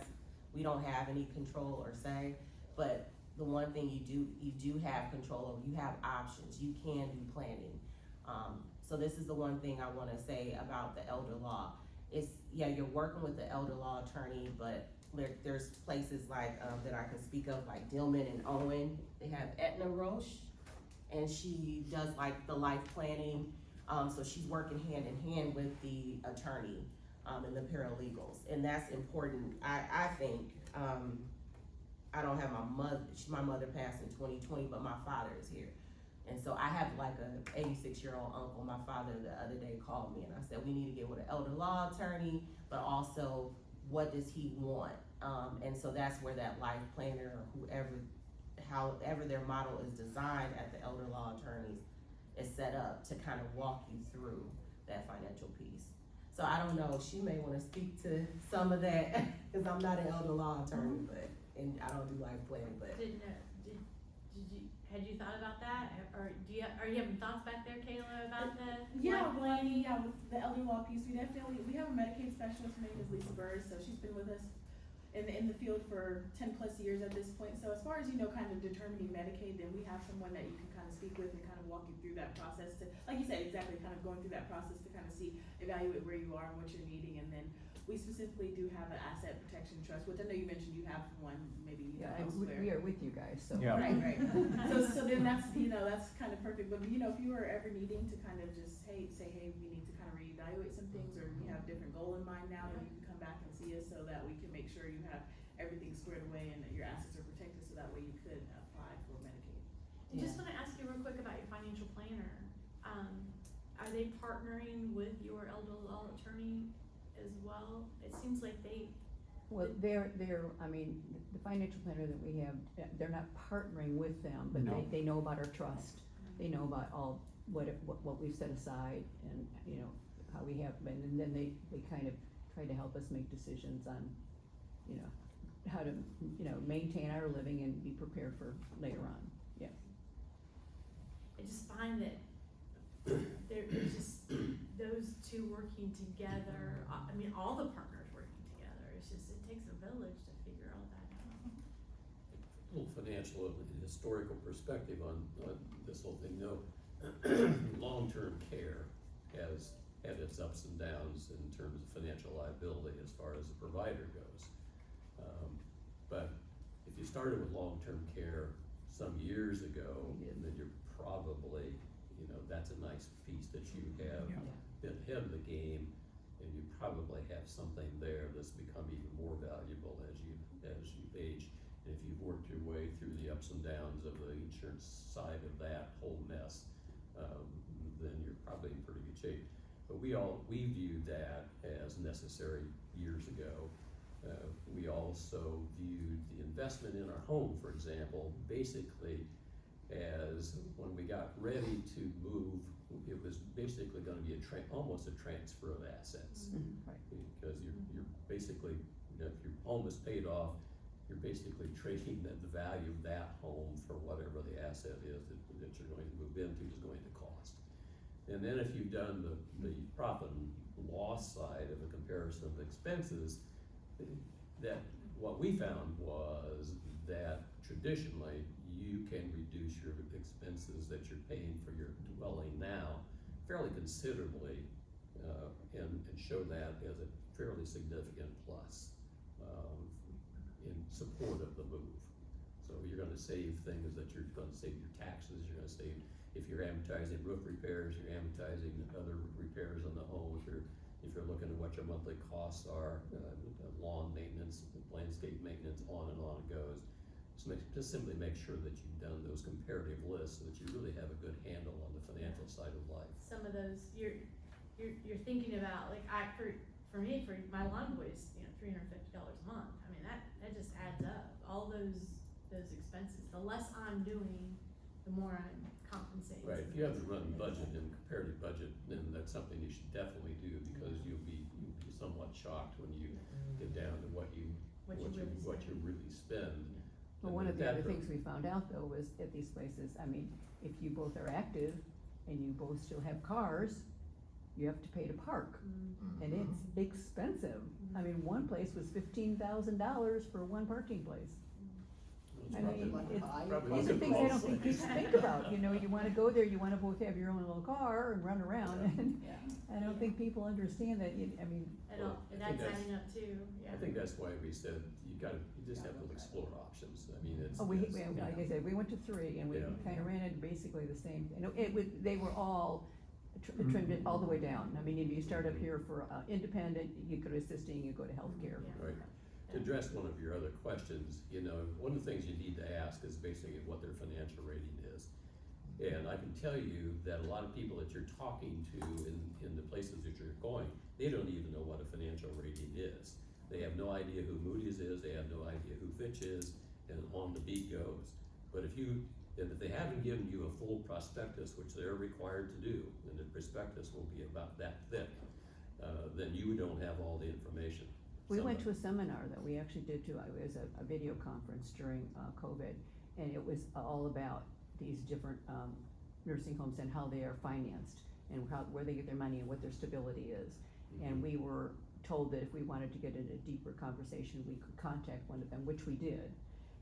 we don't have any control or say, but the one thing you do have control over, you have options, you can do planning. So this is the one thing I wanna say about the elder law. You're working with the elder law attorney, but there's places like, that I can speak of, like Dillman and Owen. They have Etna Roche, and she does like the life planning. So she's working hand in hand with the attorney, and the paralegals, and that's important. I think, I don't have my mother passed in 2020, but my father is here. And so I have like a 86-year-old uncle. My father the other day called me and I said, we need to get with an elder law attorney, but also what does he want? And so that's where that life planner or however their model is designed at the elder law attorneys is set up to kind of walk you through that financial piece. So I don't know, she may wanna speak to some of that, cause I'm not an elder law attorney, and I don't do life planning, but. Had you thought about that, or are you having thoughts back there, Kayla, about the Yeah, life well, I planning? mean, yeah, with the elder law piece, we have a Medicaid specialist, her name is Lisa Burrs, so she's been with us in the field for 10+ years at this point. So as far as, kind of determining Medicaid, then we have someone that you can kind of speak with and kind of walk you through that process to, like you said, exactly, kind of going through that process to kind of evaluate where you are and what you're needing. And then we specifically do have an asset protection trust, which I know you mentioned you have one, maybe Yeah, elsewhere. we are with you guys, so. Yeah. Right. So then that's, that's kind of perfect, but if you were ever needing to kind of just, say, hey, we need to kind of reevaluate some things, or we have a different goal in mind now, then you can come back and see us so that we can make sure you have everything squared away and that your assets are protected, so that way you could apply for Medicaid. I just wanna ask you real quick about your financial planner. Are they partnering with your elder law attorney as well? It seems like Well, they're, I mean, the financial planner that we have, they're not partnering with them, but No. they know about our trust. They know about all, what we've set aside and, how we have, and then they kind of try to help us make decisions on, how to, maintain our living and be prepared for later on, yeah. I just find that it's just those two working together, I mean, all the partners working together, it takes a village to figure all that out. A little financial and historical perspective on this whole thing. Long-term care has had its ups and downs in terms of financial liability as far as the provider goes. But if you started with long-term care some years ago, then you're probably, that's a nice piece that you have been ahead of the game, and you probably have something there that's become even more valuable as you age. And if you've worked your way through the ups and downs of the insurance side of that whole mess, then you're probably in pretty good shape. But we viewed that as necessary years ago. We also viewed the investment in our home, for example, basically as when we got ready to move, it was basically gonna be almost a transfer of assets. Right. Because you're basically, if your home is paid off, you're basically trading the value of that home for whatever the asset is that you're going to move into is going to cost. And then if you've done the profit and loss side of a comparison of expenses, that what we found was that traditionally you can reduce your expenses that you're paying for your dwelling now fairly considerably, and show that as a fairly significant plus in support of the move. So you're gonna save things that you're gonna save your taxes, you're gonna save, if you're amortizing roof repairs, you're amortizing other repairs on the home, if you're looking at what your monthly costs are, lawn maintenance, landscape maintenance, on and on it goes. Just simply make sure that you've done those comparative lists so that you really have a good handle on the financial side of life. Some of those, you're thinking about, like, for me, for my lawn boys, $350 a month, I mean, that just adds up, all those expenses, the less I'm doing, the more I'm compensating. Right, if you have to run budget and comparative budget, then that's something you should definitely do, because you'll be somewhat shocked when you get down to what you really spend. Well, And one of the that other pro- things we found out though was at these places, I mean, if you both are active and you both still have cars, you have to pay to park, and it's expensive. I mean, one place was $15,000 for one parking place. I mean, these are things I don't think people think about, you wanna go there, you wanna both have your own little car and run around, and I don't think people understand that, I mean. And Well, I think that's that's- adding up too, yeah. I think that's why we said, you just have to explore options, I mean, it's. Oh, it's, like I said, we went to 3 and we Yeah. kinda ran into basically the same, they were all trended all the way down. I mean, if you start up here for, independent, you go to assisting, you go to healthcare. Yeah. Right. To address one of your other questions, one of the things you need to ask is basically what their financial rating is. And I can tell you that a lot of people that you're talking to in the places that you're going, they don't even know what a financial rating is. They have no idea who Moody's is, they have no idea who Fitch is, and on the beat goes. But if they haven't given you a full prospectus, which they're required to do, and the prospectus will be about that thick, then you don't have all the information. We went to a seminar that we actually did too, it was a video conference during, COVID, and it was all about these different, nursing homes and how they are financed, and where they get their money and what their stability is. And we were told that if we wanted to get into a deeper conversation, we could contact one of them, which we did.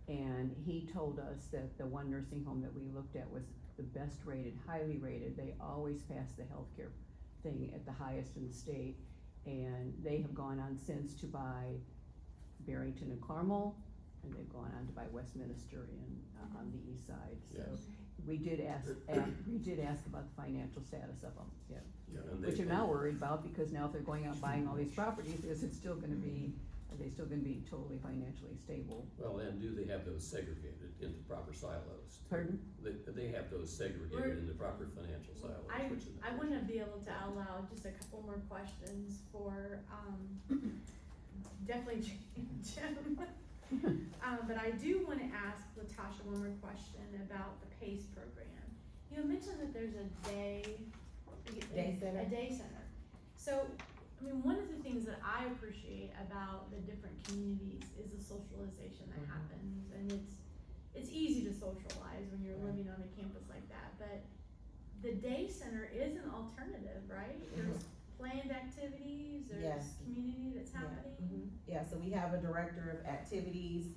And he told us that the one nursing home that we looked at was the best rated, highly rated, they always pass the healthcare thing at the highest in the state. And they have gone on since to buy Barrington and Carmel, and they've gone on to buy Westminster on the east side, so. Yes. We did ask about the financial status of them, yeah. Yeah, and Which they- are now worried about, because now if they're going out buying all these properties, are they still gonna be totally financially stable? Well, and do they have those segregated into proper silos? Pardon? They have those segregated into proper financial silos, which is. I wanna be able to allow just a couple more questions for, definitely Jim. But I do wanna ask Latasha one more question about the PACE program. You mentioned that there's a day center. A day center. So, I mean, one of the things that I appreciate about the different communities is the socialization that happens, and it's easy to socialize when you're living on a campus like that, but the day center is an alternative, right? There's planned activities, there's Yes. community that's happening. Yeah, so we have a director of activities,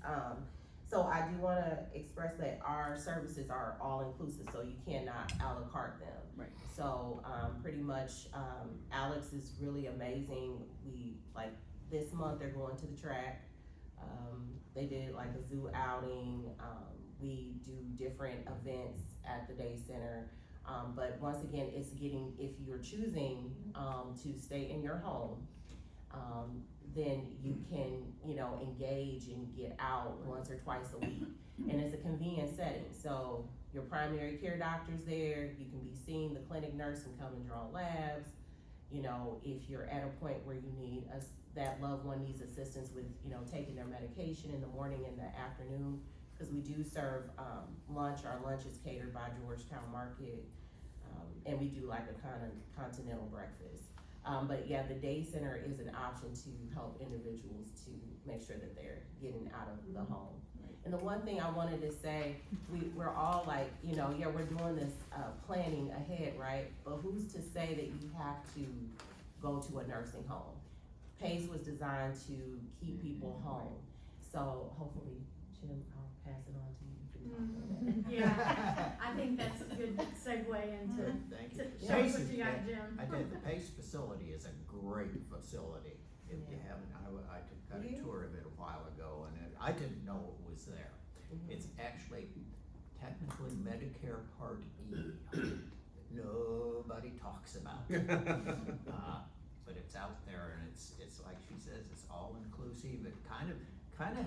so I do wanna express that our services are all inclusive, so you cannot a la carte them. Right. So, pretty much, Alex is really amazing, like, this month they're going to the track, they did like a zoo outing, we do different events at the day center. But once again, it's if you're choosing, to stay in your home, then you can, engage and get out once or twice a week. And it's a convenient setting, so your primary care doctor's there, you can be seeing the clinic nurse and come and draw labs. If you're at a point where you need that loved one needs assistance with, taking their medication in the morning and the afternoon, cause we do serve, lunch, our lunch is catered by Georgetown Market, and we do like a continental breakfast. But yeah, the day center is an option to help individuals to make sure that they're getting out of the home. And the one thing I wanted to say, we're all like, you know, yeah, we're doing this, planning ahead, right? But who's to say that you have to go to a nursing home? PACE was designed to keep people home. So hopefully, Jim, I'll pass it on to you. You can talk about that. Yeah, I think that's a good segue into, Thank to you. show us PACE what is you got, good. Jim. I did, the PACE facility is a great facility. If you Yeah. haven't, I got a Yeah. tour of it a while ago, and I didn't know it was there. Mhm. It's actually technically Medicare Part E that nobody talks about. But it's out there, and it's like she says, it's all inclusive. It kind of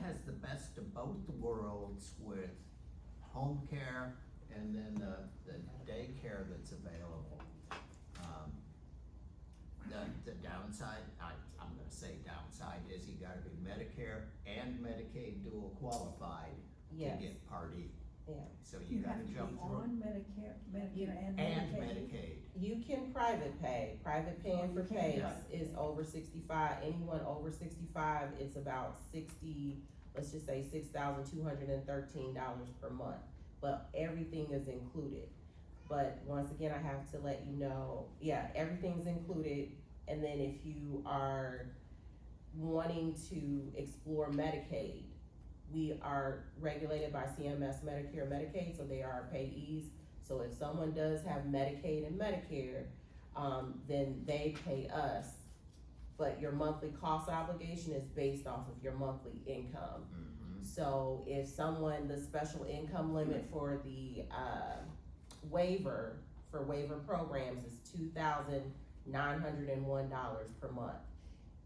has the best of both worlds with home care and then the daycare that's available. The downside, I'm gonna say downside, is you gotta be Medicare and Medicaid dual qualified to Yes. get Part E. Yeah. So you gotta have to jump be through. on Medicare and And Medicaid. Medicaid. You can private pay. Private paying for you can, PACE yeah. is over 65. Anyone over 65, it's about 60, let's just say $6,213 per month. But everything is included. But once again, I have to let you know, yeah, everything's included. And then if you are wanting to explore Medicaid, we are regulated by CMS Medicare, Medicaid, so they are payees. So if someone does have Medicaid and Medicare, then they pay us. But your monthly cost obligation is based off of your monthly income. Mhm. So if someone, the special income limit for the, waiver programs is $2,901 per month.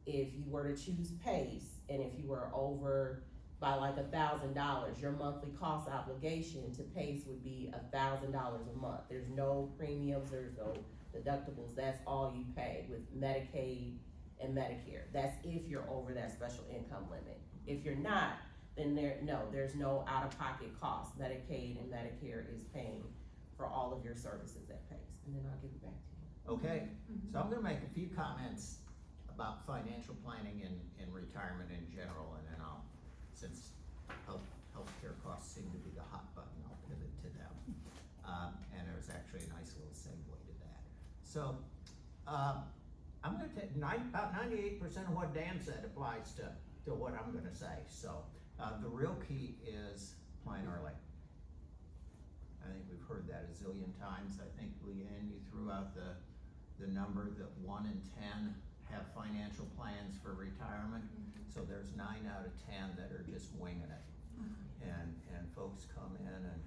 If you were to choose PACE, and if you were over by like $1,000, your monthly cost obligation to PACE would be $1,000 a month. There's no premiums, there's no deductibles, that's all you pay with Medicaid and Medicare. That's if you're over that special income limit. If you're not, then there's no out-of-pocket cost. Medicaid and Medicare is paying for all of your services at PACE. And then I'll give it back to you. Okay, so I'm gonna make a few comments about financial planning and retirement in general, and then since healthcare costs seem to be the hot button, I'll pivot to them. And there's actually a nice little segue to that. So, I'm gonna take about 98% of what Dan said applies to what I'm gonna say. So, the real key is plan early. I think we've heard that a zillion times. I think, Leanne, you threw out the number that 1 in 10 have financial plans for retirement. So there's 9 out of 10 that are just winging it. And folks come in and,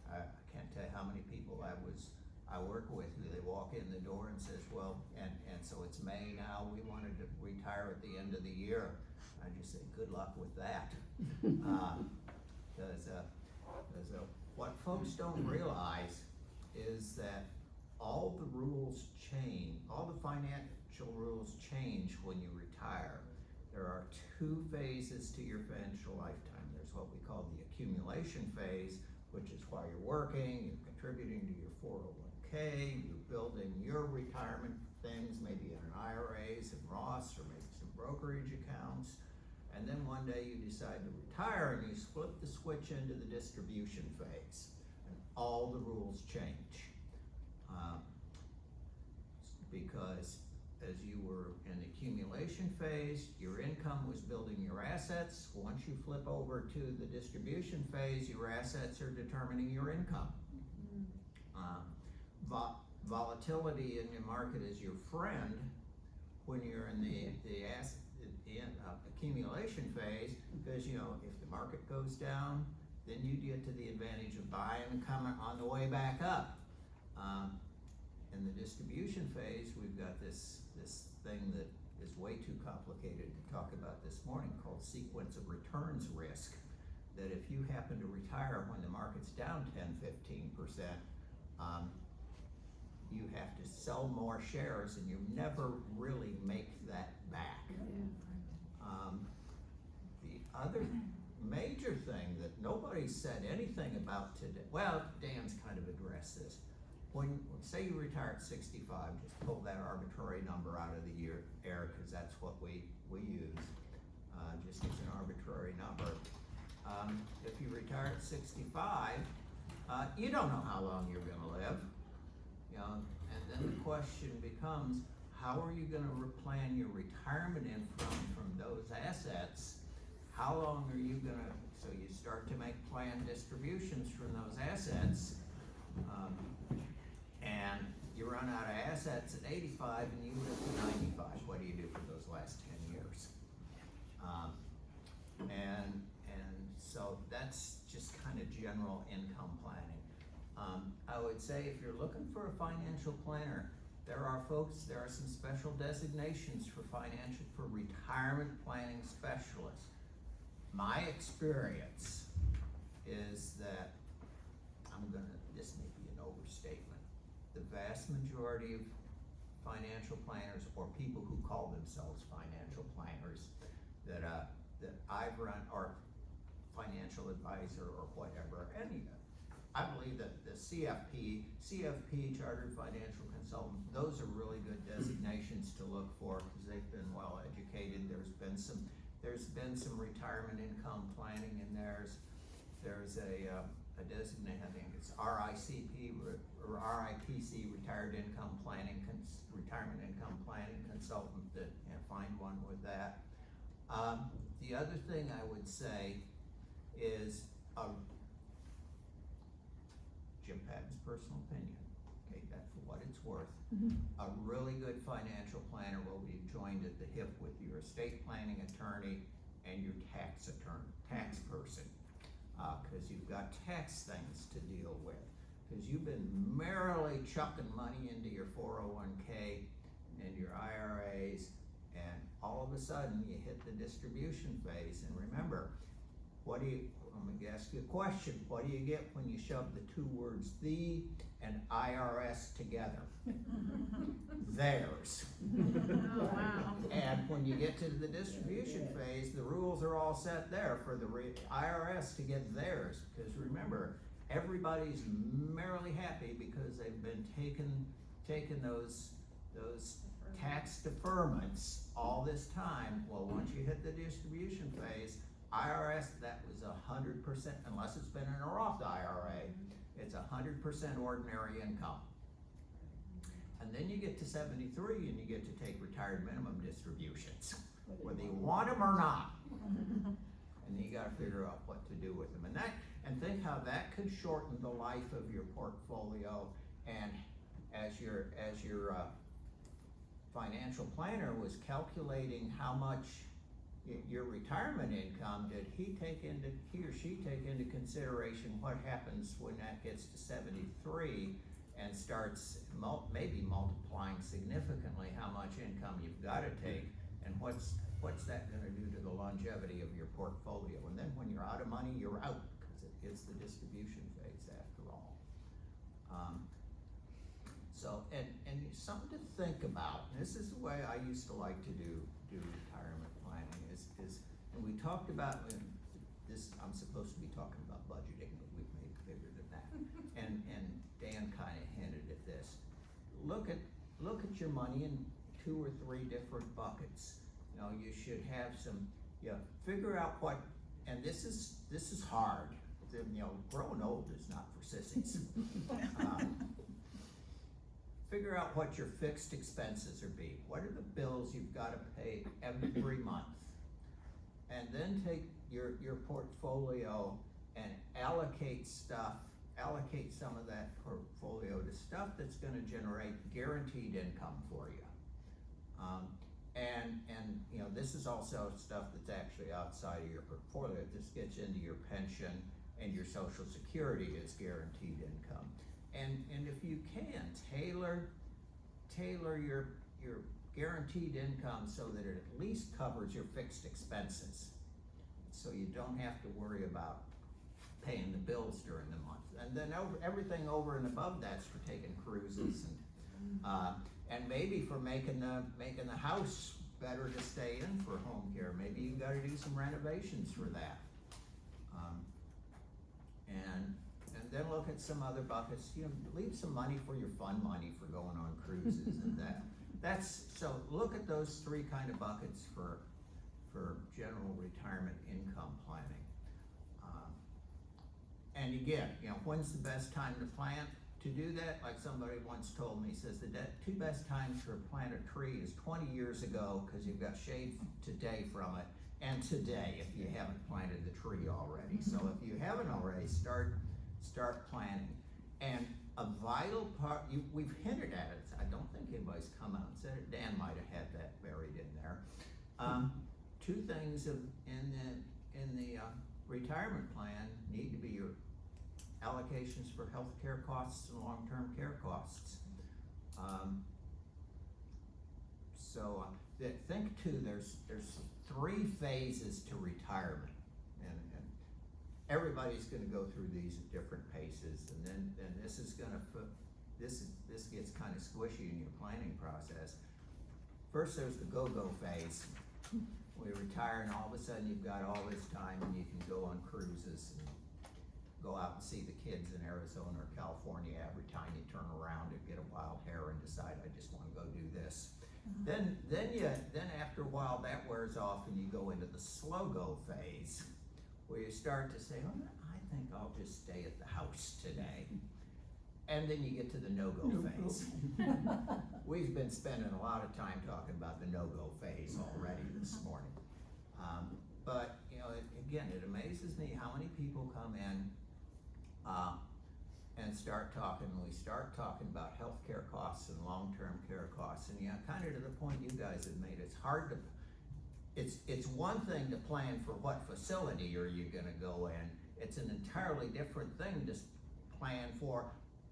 I can't tell you how many people I work with who they walk in the door and says, well, and so it's May now, we wanted to retire at the end of the year. I just say, good luck with that. Cause what folks don't realize is that all the rules change, all the financial rules change when you retire. There are 2 phases to your financial lifetime. There's what we call the accumulation phase, which is while you're working, you're contributing to your 401k, you're building your retirement things, maybe in an IRAs and Roths or maybe some brokerage accounts. And then one day you decide to retire and you flip the switch into the distribution phase, and all the rules change. Because as you were in the accumulation phase, your income was building your assets. Once you flip over to the distribution phase, your assets are determining your income. Volatility in the market is your friend when you're in the accumulation phase, because if the market goes down, then you get to the advantage of buying and coming on the way back up. In the distribution phase, we've got this thing that is way too complicated to talk about this morning called sequence of returns risk. That if you happen to retire when the market's down 10-15%, you have to sell more shares and you never really make that back. The other major thing that nobody said anything about today, well, Dan's kind of addressed this, when, say you retire at 65, just pull that arbitrary number out of the air, cause that's what we use, just as an arbitrary number. If you retire at 65, you don't know how long you're gonna live, you know, and then the question becomes, how are you gonna plan your retirement income from those assets? How long are you gonna, so you start to make planned distributions from those assets, and you run out of assets at 85 and you live to 95, what do you do for those last 10 years? And so that's just kind of general income planning. I would say if you're looking for a financial planner, there are some special designations for retirement planning specialists. My experience is that, this may be an overstatement, the vast majority of financial planners or people who call themselves financial planners that I've run, or financial advisor or whatever, I believe that the CFP, Chartered Financial Consultant, those are really good designations to look for because they've been well educated. There's been some retirement income planning in theirs. There's a designate, I think it's RICP or RIPC, Retirement Income Planning Consultant. That find one with that. The other thing I would say is Jim Patton's personal opinion, okay, that for what it's worth. A really good financial planner will be joined at the hip with your estate planning attorney and your tax person, cause you've got tax things to deal with. Cause you've been merrily chucking money into your 401k and your IRAs, and all of a sudden you hit the distribution phase, and remember, let me ask you a question. What do you get when you shove the two words "the" and IRS together? Theirs. Oh, wow. And when you get to the distribution phase, the rules are all set there for the IRS to get theirs. Because remember, everybody's merrily happy because they've been taking those tax deferments all this time. Well, once you hit the distribution phase, IRS, that was 100%, unless it's been in a Roth IRA, it's 100% ordinary income. And then you get to 73 and you get to take retired minimum distributions, whether you want them or not. And you gotta figure out what to do with them. And think how that could shorten the life of your portfolio. And as your financial planner was calculating how much your retirement income, did he or she take into consideration what happens when that gets to 73 and starts maybe multiplying significantly how much income you've gotta take, and what's that gonna do to the longevity of your portfolio? And then when you're out of money, you're out, because it is the distribution phase after all. So, and something to think about, and this is the way I used to like to do retirement planning, is and we talked about this, I'm supposed to be talking about budgeting, but we've made it bigger than that. And Dan kinda hinted at this. Look at your money in 2 or 3 different buckets. You know, you should have figure out what, and this is hard. You know, growing old is not for sissies. Figure out what your fixed expenses are be. What are the bills you've gotta pay every month? And then take your portfolio and allocate some of that portfolio to stuff that's gonna generate guaranteed income for you. And you know, this is also stuff that's actually outside of your portfolio. This gets into your pension and your Social Security as guaranteed income. And if you can, tailor your guaranteed income so that it at least covers your fixed expenses. So you don't have to worry about paying the bills during the month. And then everything over and above that's for taking cruises and maybe for making the house better to stay in for home care. Maybe you gotta do some renovations for that. And then look at some other buckets, you know, leave some money for your fun money for going on cruises and that. So look at those three kind of buckets for general retirement income planning. And again, you know, when's the best time to plant? To do that, like somebody once told me, says the two best times to plant a tree is 20 years ago, cause you've got shade today from it, and today, if you haven't planted the tree already. So if you haven't already, start planting. And a vital part, we've hinted at it, I don't think anybody's come out and said it, Dan might have had that buried in there. Two things in the retirement plan need to be your allocations for healthcare costs and long-term care costs. Think too, there's 3 phases to retirement, and everybody's gonna go through these at different paces, and then this is gonna this gets kind of squishy in your planning process. First, there's the go-go phase. We retire, and all of a sudden you've got all this time, and you can go on cruises and go out and see the kids in Arizona or California every time you turn around and get a wild hair and decide, I just wanna go do this. Then after a while that wears off and you go into the slow go phase, where you start to say, oh, I think I'll just stay at the house today. And then you get to the no-go phase. We've been spending a lot of time talking about the no-go phase already this morning. But you know, again, it amazes me how many people come in and we start talking about healthcare costs and long-term care costs, and yeah, kind of to the point you guys have made, it's hard to, it's one thing to plan for what facility are you gonna go in, it's an entirely different thing to plan for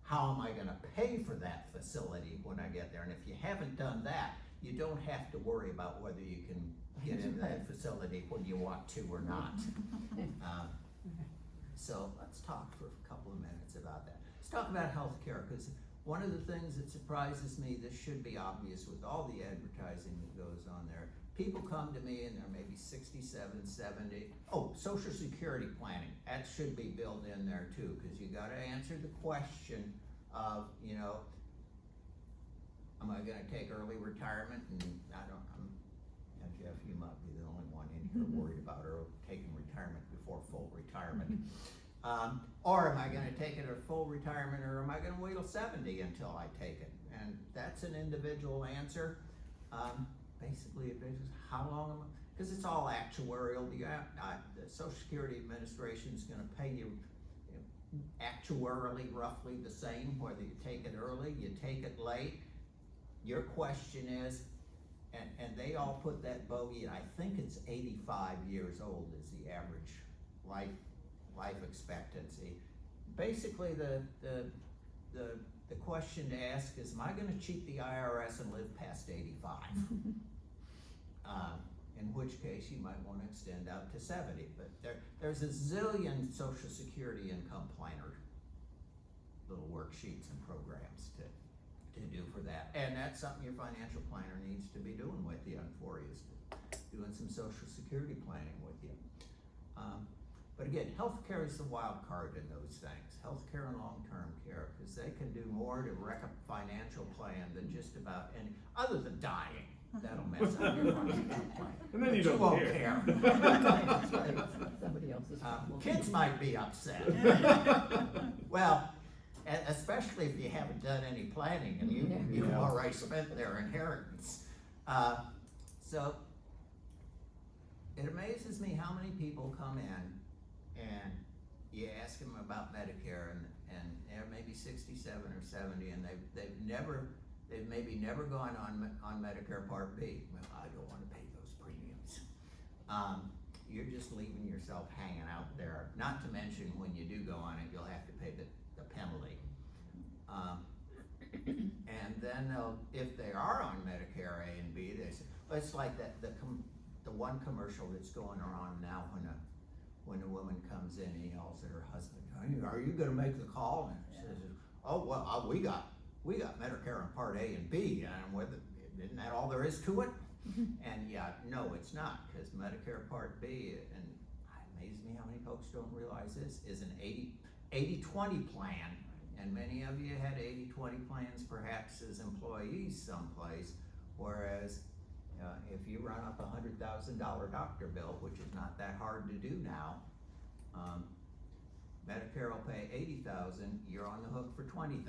how am I gonna pay for that facility when I get there, and if you haven't done that, you don't have to worry about whether you can get into that facility when you want to or not. So let's talk for a couple of minutes about that. Let's talk about healthcare, because one of the things that surprises me, this should be obvious with all the advertising that goes on there. People come to me and they're maybe 67, 70. Oh, Social Security planning, that should be built in there too, because you gotta answer the question of, you know, am I gonna take early retirement? And Jeff, you might be the only one in here worried about taking retirement before full retirement. Or am I gonna take it at full retirement, or am I gonna wait till 70 until I take it? And that's an individual answer. Basically, it is how long because it's all actuarial. The Social Security Administration is gonna pay you actuarially roughly the same, whether you take it early, you take it late. Your question is, and they all put that bogey, I think it's 85 years old is the average life expectancy. Basically, the question to ask is, am I gonna cheat the IRS and live past 85? In which case you might wanna extend out to 70, but there's a zillion Social Security income planner little worksheets and programs to do for that. And that's something your financial planner needs to be doing with you, for you, is doing some Social Security planning with you. But again, healthcare is the wild card in those things. Healthcare and long-term care, because they can do more to wreck a financial plan than just about any, other than dying. That'll mess up your financial plan. And then you But don't won't care. Somebody else's problem. Kids might be upset. Well, especially if you haven't done any planning and you've Yeah. already spent their inheritance. So it amazes me how many people come in and you ask them about Medicare and they're maybe 67 or 70 and they've maybe never gone on Medicare Part B. Well, I don't wanna pay those premiums. You're just leaving yourself hanging out there. Not to mention when you do go on it, you'll have to pay the penalty. And then if they are on Medicare A and B, they say, well, it's like the one commercial that's going around now when a woman comes in and yells at her husband, are you gonna make the call? And she says, oh, well, we got Medicare in Part A and B, and isn't that all there is to it? And yeah, no, it's not, because Medicare Part B, and it amazes me how many folks don't realize this, is 80-20 plan, and many of you had 80-20 plans perhaps as employees someplace, whereas if you run up $100,000 doctor bill, which is not that hard to do now, Medicare will pay $80,000, you're on the hook for $20,000.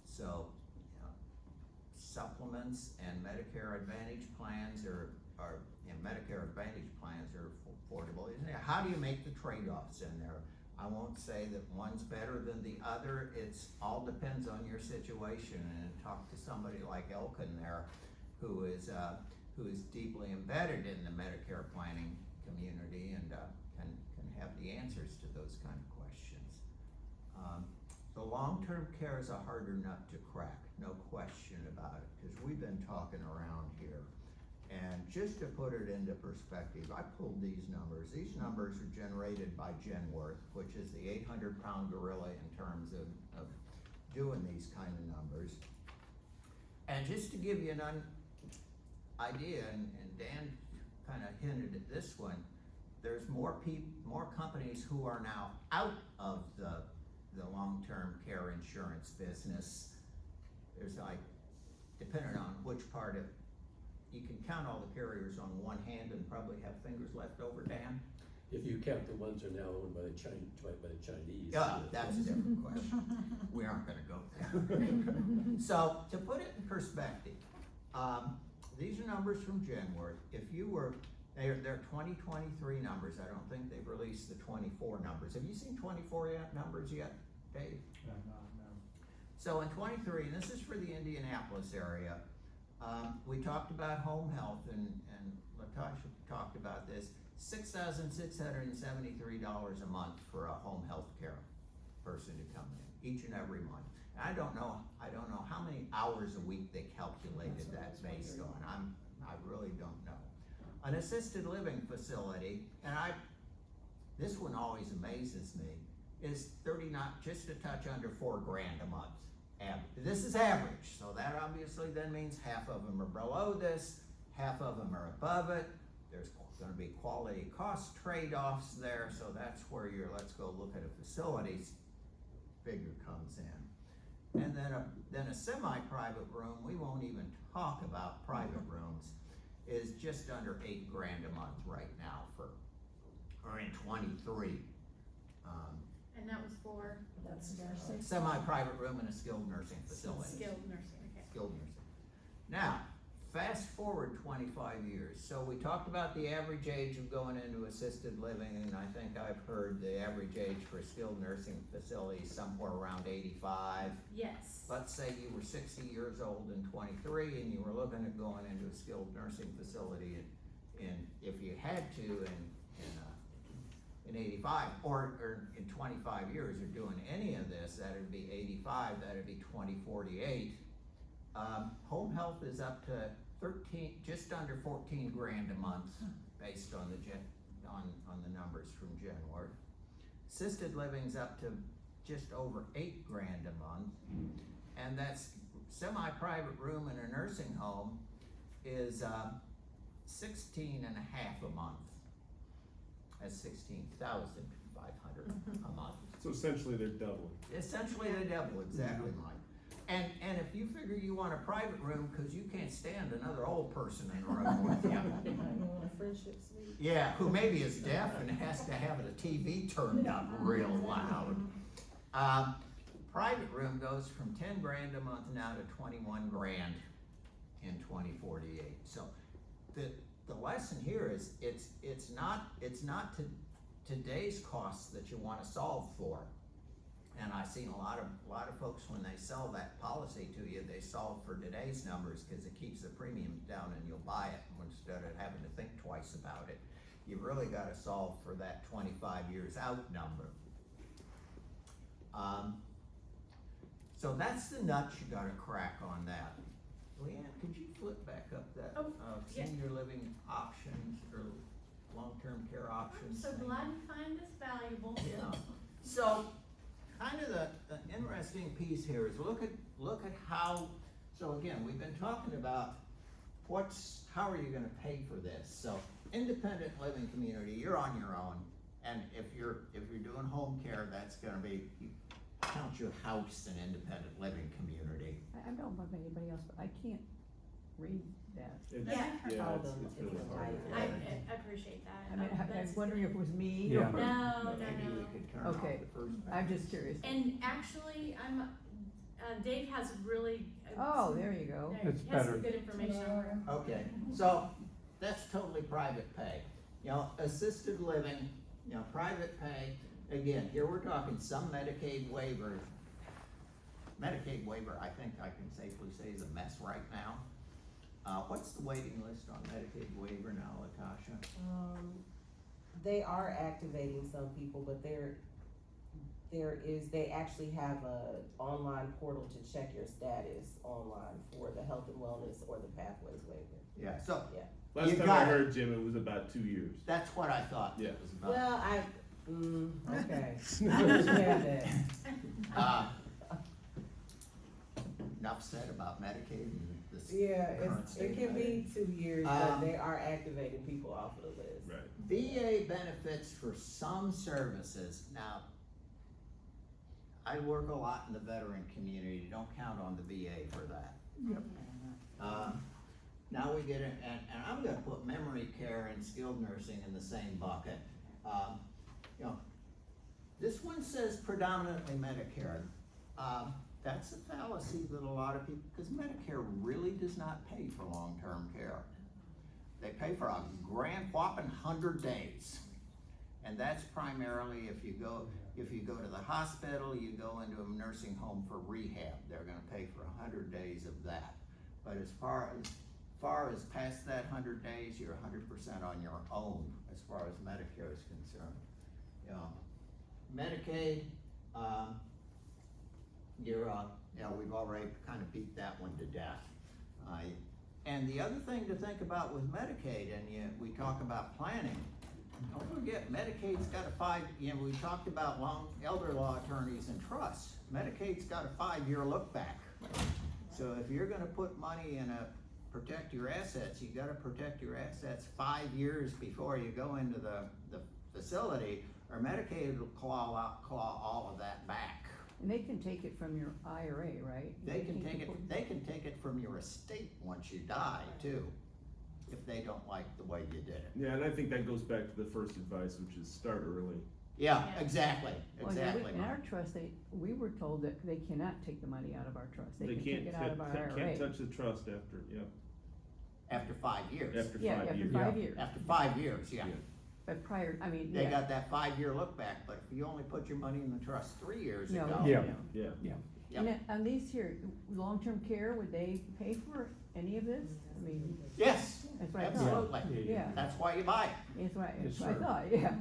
So supplements and Medicare Advantage plans are Medicare Advantage plans are affordable. How do you make the trade-offs in there? I won't say that one's better than the other. It's all depends on your situation, and talk to somebody like Elkin there, who is deeply embedded in the Medicare planning community and can have the answers to those kind of questions. The long-term care is a harder nut to crack, no question about it, because we've been talking around here. And just to put it into perspective, I pulled these numbers. These numbers are generated by Genworth, which is the 800-pound gorilla in terms of doing these kind of numbers. And just to give you an idea, and Dan kind of hinted at this one, there's more companies who are now out of the long-term care insurance business. There's like, depending on which part of, you can count all the carriers on one hand and probably have fingers left over, Dan? If you count the ones that are now owned by the Chinese. Yeah, that's a different question. We aren't gonna go there. So, to put it in perspective, these are numbers from Genworth. If you were, they're 2023 numbers. I don't think they've released the 24 numbers. Have you seen 24 numbers yet, Dave? No. So in 23, and this is for the Indianapolis area, we talked about home health, and Latasha talked about this, $6,673 a month for a home health care person to come in, each and every month. And I don't know how many hours a week they calculated that based on. I really don't know. An assisted living facility, and this one always amazes me, is just a touch under $4 grand a month. This is average, so that obviously then means half of them are below this, half of them are above it. There's gonna be quality cost trade-offs there, so that's where your let's go look at a facilities figure comes in. And then a semi-private room, we won't even talk about private rooms, is just under $8 grand a month right now or in 23. And that was for That's nursing. Semi-private room in a skilled nursing facility. skilled nursing, okay. Skilled nursing. Now, fast forward 25 years. So we talked about the average age of going into assisted living, and I think I've heard the average age for a skilled nursing facility is somewhere around 85. Yes. Let's say you were 60 years old in 23 and you were looking at going into a skilled nursing facility, and if you had to in 85 or in 25 years or doing any of this, that'd be 85, that'd be 2048. Home health is up to just under 14 grand a month based on on the numbers from Genworth. Assisted living's up to just over 8 grand a month, and that's semi-private room in a nursing home is 16 and a half a month. That's 16,500 a month. So essentially they're doubling. Essentially they double, exactly, Mike. And if you figure you want a private room, cause you can't stand another old person in the room with you. Friendship suite. Yeah, who maybe is deaf and has to have the TV turned up real loud. Private room goes from 10 grand a month now to 21 grand in 2048. So the lesson here is it's not today's costs that you want to solve for. And I've seen a lot of folks, when they sell that policy to you, they solve for today's numbers because it keeps the premiums down and you'll buy it instead of having to think twice about it. You really got to solve for that 25 years out number. So that's the nuts you got to crack on that. Leanne, could you flip back up that yeah. senior living options or long-term care I'm options so thing? glad you find this valuable. Yeah. So, kind of the interesting piece here is look at how. So again, we've been talking about how are you going to pay for this? So, independent living community, you're on your own. And if you're doing home care, that's gonna be, you count your house an independent living community. I don't know about anybody else, but I can't read that. It's, Yeah. yeah, All it's them, really it's hard. I appreciate that. I mean, I That's- was wondering if it was me Yeah. or. No, Maybe we no. could turn off Okay. the first I'm page. just curious. And actually, Dave has really. Oh, there you go. He It's has some better. good information on him. Okay, so that's totally private pay. You know, assisted living, you know, private pay, again, here we're talking some Medicaid waiver. Medicaid waiver, I think I can safely say is a mess right now. What's the waiting list on Medicaid waiver now, Latasha? They are activating some people, but they actually have a online portal to check your status online for the health and wellness or the pathways waiver. Yeah, so, Last You time I got it. heard, Jim, it was about 2 years. that's what I thought Yeah. it was about. Well, okay. I understand that. Uh, Enough said about Medicaid and this Yeah, current it state. can be 2 years, but Um, they are activating people off of the list. Right. VA benefits for some services. Now, I work a lot in the veteran community, don't count on the VA for that. Yep. Now we get it, and I'm gonna put memory care and skilled nursing in the same bucket. You know, this one says predominantly Medicare. That's a fallacy that a lot of people, because Medicare really does not pay for long-term care. They pay for a grand whopping 100 days. And that's primarily if you go to the hospital, you go into a nursing home for rehab, they're gonna pay for 100 days of that. But as far as past that 100 days, you're 100% on your own as far as Medicare is concerned. You know, Medicaid, we've already kind of beat that one to death. And the other thing to think about with Medicaid, and we talk about planning, don't forget Medicaid's got we talked about elder law attorneys and trusts. Medicaid's got a 5-year look back. So if you're gonna put money in protect your assets, you gotta protect your assets 5 years before you go into the facility, or Medicaid will claw all of that back. And they can take it from your IRA, right? They can take it from your estate once you die too, if they don't like the way you did it. Yeah, and I think that goes back to the first advice, which is start early. Yeah, Yeah. exactly, Well, exactly. in our trust, we were told that they cannot take the money out of our trust. They can can't take it out of our IRA. can't touch the trust after, After 5 years. after 5 Yeah, after years. 5 years. After 5 years, yeah. Yeah. But prior, I mean, They yeah. got that 5-year look back, but if you only put your money in the trust 3 years No, ago. Yeah. no. Yeah. Yep. And then, on these here, long-term care, would they pay for any of this? I mean, Yes, that's what I thought. absolutely. Yeah, That's why you buy it. that's what Yes, I sir. thought, yeah.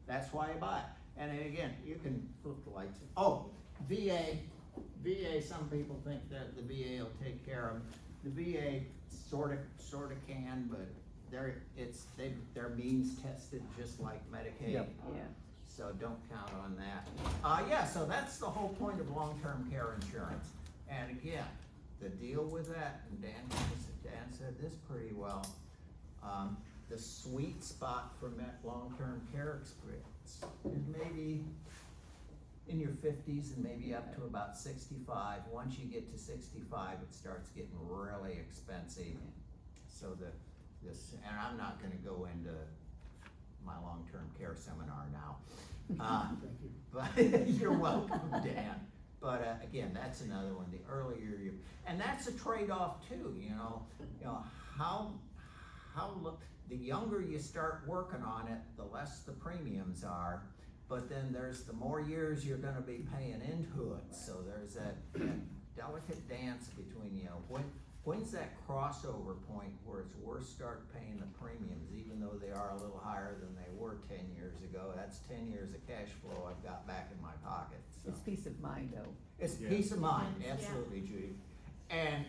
That's why you buy it. And then again, you can flip the lights. VA, some people think that the VA will take care of them. The VA sorta can, but they're means tested just like Medicaid. Yep. Yeah. So don't count on that. So that's the whole point of long-term care insurance. And again, the deal with that, and Dan said this pretty well, the sweet spot for long-term care experience is maybe in your 50s and maybe up to about 65. Once you get to 65, it starts getting really expensive. So and I'm not gonna go into my long-term care seminar now. Thank you. But you're welcome, Dan. But again, that's another one. The earlier and that's a trade-off too. The younger you start working on it, the less the premiums are. But then there's the more years you're going to be paying into it. So there's that delicate dance between when's that crossover point where it's worth start paying the premiums, even though they are a little higher than they were 10 years ago. That's 10 years of cash flow I've got back in my pocket. So. It's peace of mind, though. It's Yeah. peace of mind, Yeah. absolutely, Judy. And,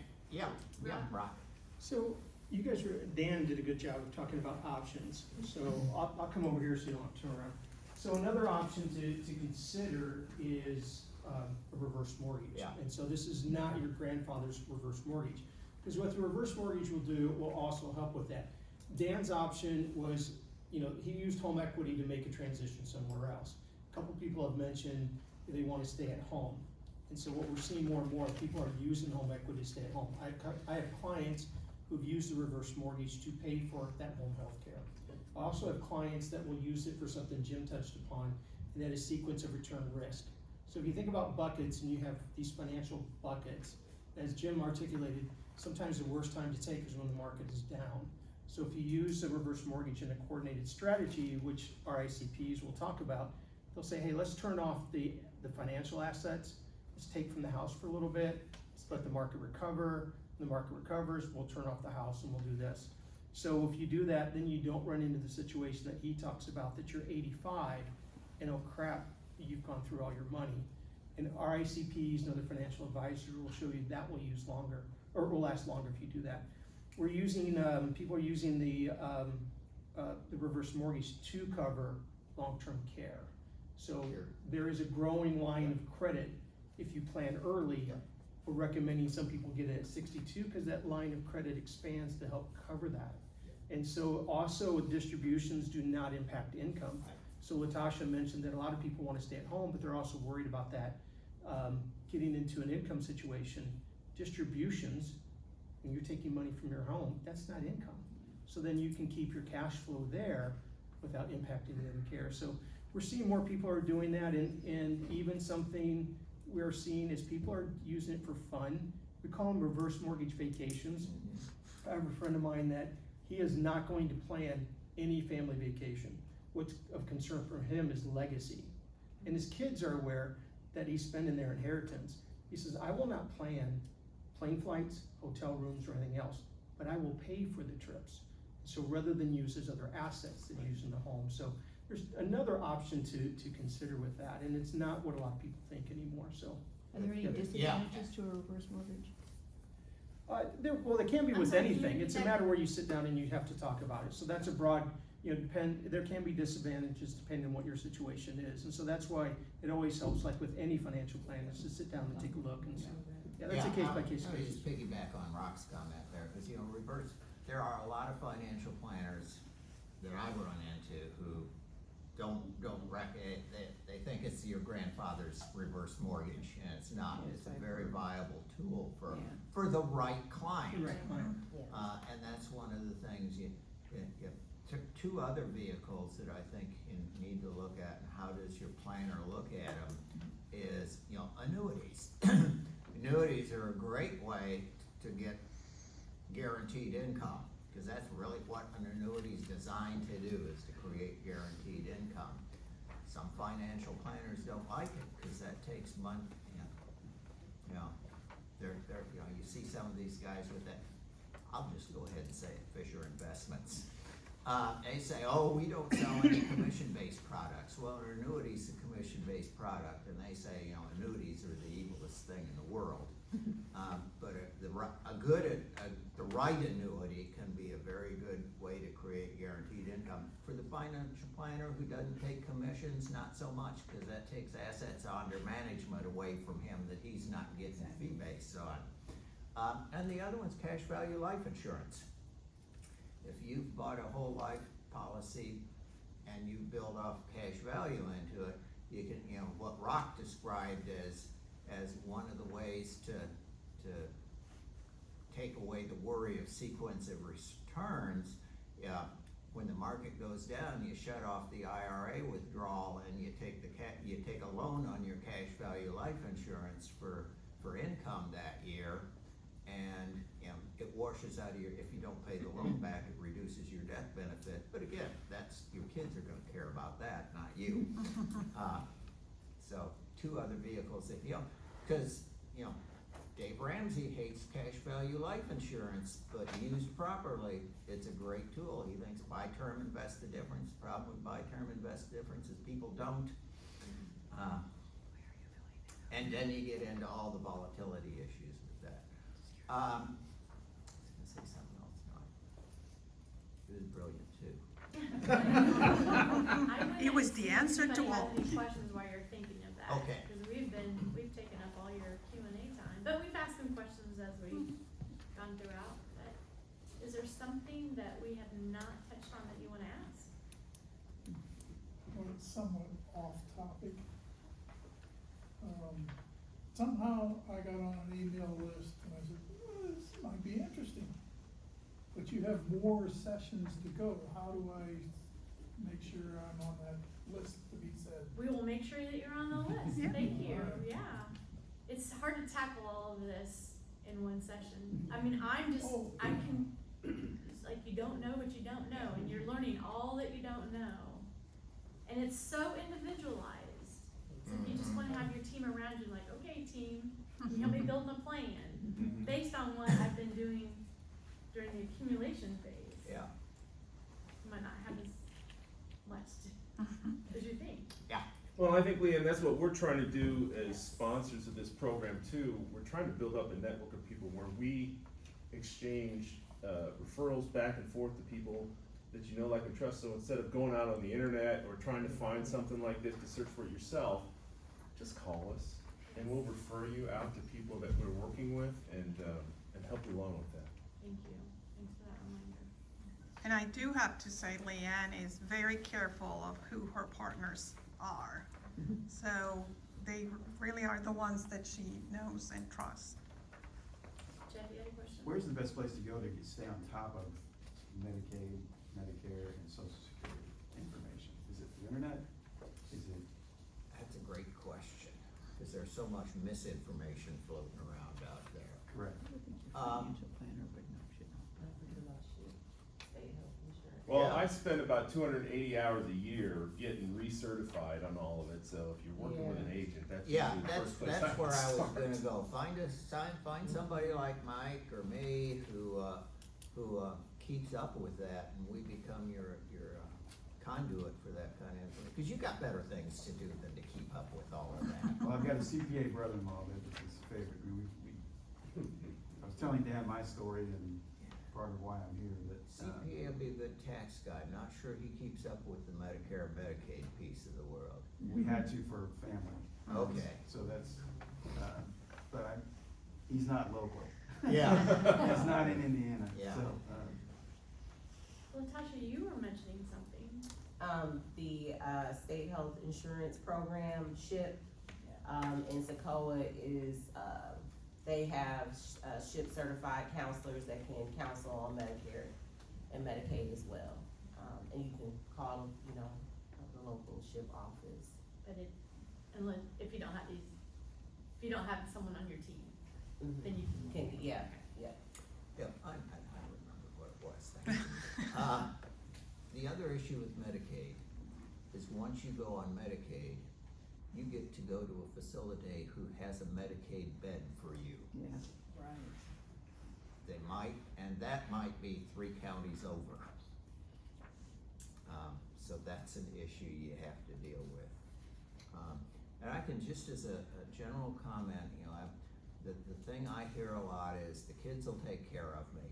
Rock. So you guys Dan did a good job of talking about options, so I'll come over here so you don't have to turn around. So another option to consider is a reverse mortgage. Yeah. And so this is not your grandfather's reverse mortgage. Because what the reverse mortgage will do will also help with that. Dan's option was he used home equity to make a transition somewhere else. A couple people have mentioned they wanna stay at home. And so what we're seeing more and more, people are using home equity to stay at home. I have clients who've used the reverse mortgage to pay for that home health care. I also have clients that will use it for something Jim touched upon, and that is sequence of return risk. So if you think about buckets and you have these financial buckets, as Jim articulated, sometimes the worst time to take is when the market is down. So if you use a reverse mortgage in a coordinated strategy, which our ICPs will talk about, they'll say, hey, let's turn off the financial assets, let's take from the house for a little bit, let's let the market recover. When the market recovers, we'll turn off the house and we'll do this. So if you do that, then you don't run into the situation that he talks about, that you're 85 and oh crap, you've gone through all your money. And our ICPs and other financial advisors will show you that will use longer, or will last longer if you do that. We're using, people are using the reverse mortgage to cover long-term care. So there is a growing line of credit. If you plan early, we're recommending some people get it at 62 because that line of credit expands to help cover that. And so also distributions do not impact income. So Latasha mentioned that a lot of people want to stay at home, but they're also worried about that getting into an income situation. Distributions, when you're taking money from your home, that's not income. So then you can keep your cash flow there without impacting the other care. So we're seeing more people are doing that, and even something we're seeing is people are using it for fun. We call them reverse mortgage vacations. I have a friend of mine that he is not going to plan any family vacation. What's of concern for him is legacy. And his kids are aware that he's spending their inheritance. He says, I will not plan plane flights, hotel rooms, or anything else, but I will pay for the trips. So rather than use his other assets, than using the home. So there's another option to consider with that, and it's not what a lot of people think anymore, so. Are there any Yeah. disadvantages to a reverse mortgage? There can be I'm with sorry, anything. can It's a you- matter where you sit down and you have to talk about it. So that's a broad, there can be disadvantages depending on what your situation is. And so that's why it always helps, like with any financial plan, is to sit down and take a look and see. Yeah, that's a case by case Let me basis. just piggyback on Rock's comment there, because, there are a lot of financial planners that I've run into who they think it's your grandfather's reverse mortgage, and it's not. Yes, It's a I've very heard. viable tool for Yeah. the right client. Right, fine. And that's one of the things you took two other vehicles that I think you need to look at, and how does your planner look at them, is, annuities. Annuities are a great way to get guaranteed income, because that's really what an annuity is designed to do, is to create guaranteed income. Some financial planners don't like it, because that takes money, you see some of these guys with that, I'll just go ahead and say it, Fisher Investments. They say, oh, we don't sell any commission-based products. Well, an annuity's a commission-based product, and they say, annuities are the evilest thing in the world. But the right annuity can be a very good way to create guaranteed income. For the financial planner who doesn't take commissions, not so much, because that takes assets under management away from him that he's not getting fee-based on. And the other one's cash value life insurance. If you've bought a whole life policy and you build off cash value into it, you can, what Rock described as one of the ways to take away the worry of sequence of returns. When the market goes down, you shut off the IRA withdrawal and you take a loan on your cash value life insurance for income that year, and it washes out of if you don't pay the loan back, it reduces your death benefit. But again, that's, your kids are gonna care about that, not you. So two other vehicles that, because, Dave Ramsey hates cash value life insurance, but used properly, it's a great tool. He thinks buy term, invest the difference. The problem with buy term, invest the difference is people don't. And then you get into all the volatility issues with that. I was gonna say something else, it was brilliant too. It was the answer to all. If anybody has any questions while you're thinking of that. Okay. Because we've taken up all your Q&A time, but we've asked some questions as we've gone throughout. But is there something that we have not touched on that you want to ask? somewhat off topic. Somehow I got on an email list and I said, "Oh, this might be interesting. But you have more sessions to go. How do I make sure I'm on that list to be said?" We will make sure that you're on the list, Yeah. thank you, Alright. yeah. It's hard to tackle all of this in one session. I mean, I can, it's like you don't know what you don't know, and you're learning all that you don't know. And it's so individualized. So if you just wanna have your team around you, like, okay, team, can you help me build a plan Mhm. based on what I've been doing during the accumulation phase. Yeah, You might not have as much as you think. Well, I think, Leanne, that's what we're trying to do as sponsors of this program too. We're trying to build up a network of people where we exchange referrals back and forth to people that you know, like, and trust. So instead of going out on the internet or trying to find something like this to search for it yourself, just call us and we'll refer you out to people that we're working with and help you along with that. Thank you, thanks for that reminder. And I do have to say Leanne is very careful of who her partners are. So they really are the ones that she knows and trusts. Jeff, you had a question? Where's the best place to go to stay on top of Medicaid, Medicare, and Social Security information? Is it the internet? Is it? that's a great question, because there's so much misinformation floating around out there. Correct. Well, Yeah. I spend about 280 hours a year getting recertified on all of it, so if you're working with an agent, that's Yeah, usually the that's, first place that's where I was start. gonna go, find somebody like Mike or me who keeps up with that, and we become your conduit for that kind of information, cause you got better things to do than to keep up with all of that. Well, I've got a CPA brother-in-law that was his favorite. I was telling Dan my story and part of why I'm here, that. CPA will be a good tax guy, not sure he keeps up with the Medicare and Medicaid piece of the world. We had to for family. Okay. So that's, he's not local. Yeah. He's not in Indiana, Yeah. so, Latasha, you were mentioning something. The state health insurance program, SHIP, in Socoa is, they have SHIP certified counselors that can counsel on Medicare and Medicaid as well. And you can call, the local SHIP office. But unless, if you don't have someone on your team, then you can. Yeah. Yeah, I remember what it was, thank you. The other issue with Medicaid is once you go on Medicaid, you get to go to a facility who has a Medicaid bed for you. Yeah, right. They might, and that might be 3 counties over. So that's an issue you have to deal with. And I can, just as a general comment, the thing I hear a lot is the kids will take care of me.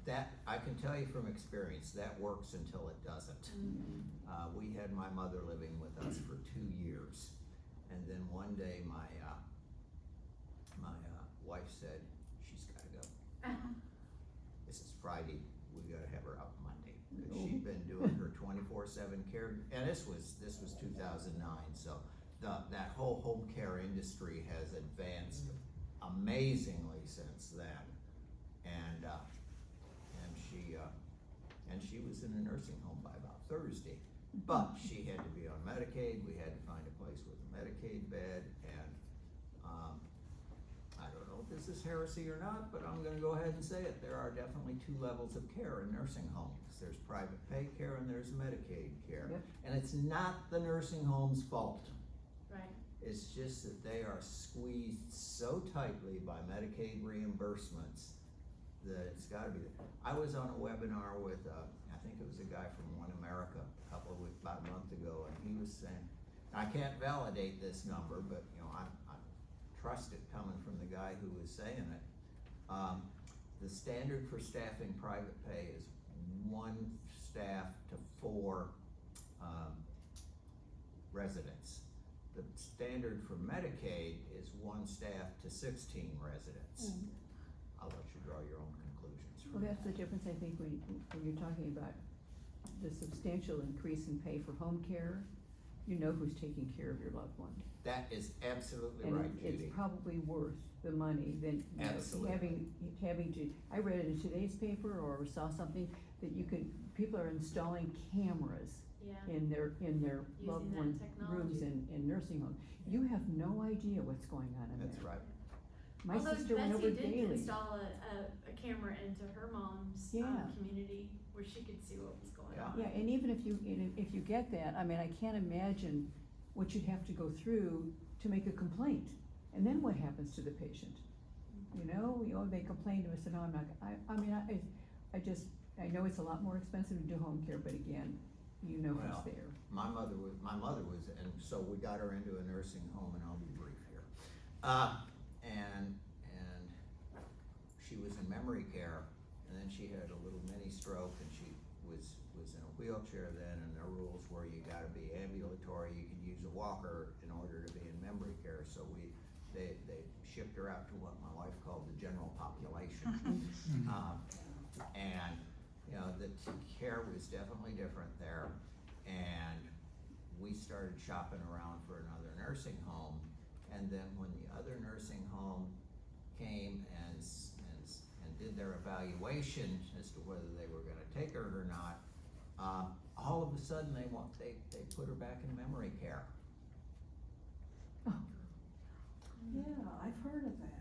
That, I can tell you from experience, that works until it doesn't. We had my mother living with us for 2 years, and then one day my wife said, she's gotta go. This is Friday, we gotta have her out Monday, because she'd been doing her 24/7 care, and this was 2009, so that whole home care industry has advanced amazingly since then. And she was in a nursing home by about Thursday, but she had to be on Medicaid. We had to find a place with a Medicaid bed, and I don't know if this is heresy or not, but I'm gonna go ahead and say it. There are definitely 2 levels of care in nursing homes. There's private pay care and there's Medicaid care. Yep. And it's not the nursing home's fault. Right. It's just that they are squeezed so tightly by Medicaid reimbursements that it's gotta be there. I was on a webinar with, I think it was a guy from One America about a month ago, and he was saying, I can't validate this number, but I trust it coming from the guy who was saying it. The standard for staffing private pay is 1 staff to 4 residents. The standard for Medicaid is 1 staff to 16 residents. I'll let you draw your own conclusions Well, from that's the that. difference, I think, when you're talking about the substantial increase in pay for home care, you know who's taking care of your loved one. That is absolutely And right, it's Judy. probably worth the money than, you know, Absolutely. having to, I read it in today's paper or saw something that you could, people are installing cameras Yeah. in their loved Using that one rooms technology. in nursing homes. You have no idea what's going on in there. That's right. My Although sister went over Betsy daily. did install a camera into her mom's, Yeah. community where she could see what was going Yeah. on. Yeah, and even if you get that, I mean, I can't imagine what you'd have to go through to make a complaint. And then what happens to the patient? You know, they complain to us and I'm not, I know it's a lot more expensive to do home care, but again, you know Well, who's there. my mother was, and so we got her into a nursing home, and I'll be brief here. And she was in memory care, and then she had a little mini stroke, and she was in a wheelchair then, and the rules were you gotta be ambulatory, you could use a walker in order to be in memory care, so they shipped her out to what my wife called the general population. And, you know, the care was definitely different there, and we started shopping around for another nursing home, and then when the other nursing home came and did their evaluation as to whether they were gonna take her or not, all of a sudden they put her back in memory care. Yeah, I've heard of that.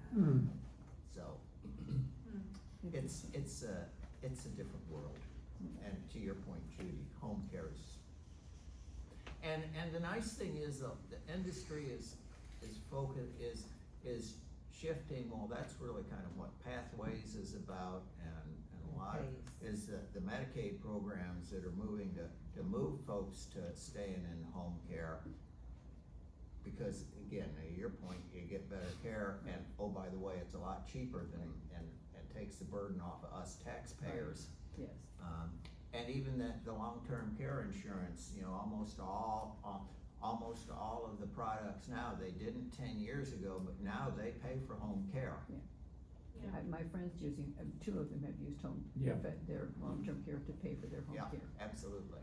So, it's a different world, and to your point, Judy, home care is, and the nice thing is, though, the industry is shifting, well, that's really kind of what Pathways is about, and a lot is the Medicaid programs that are moving to move folks to staying in home care. Because again, to your point, you get better care, and oh, by the way, it's a lot cheaper than, and takes the burden off of us taxpayers. Yes. And even the long-term care insurance, you know, almost all of the products now, they didn't 10 years ago, but now they pay for home care. Yeah. My friend's using, two of them have used their long-term care to pay for their home Yeah, care. absolutely.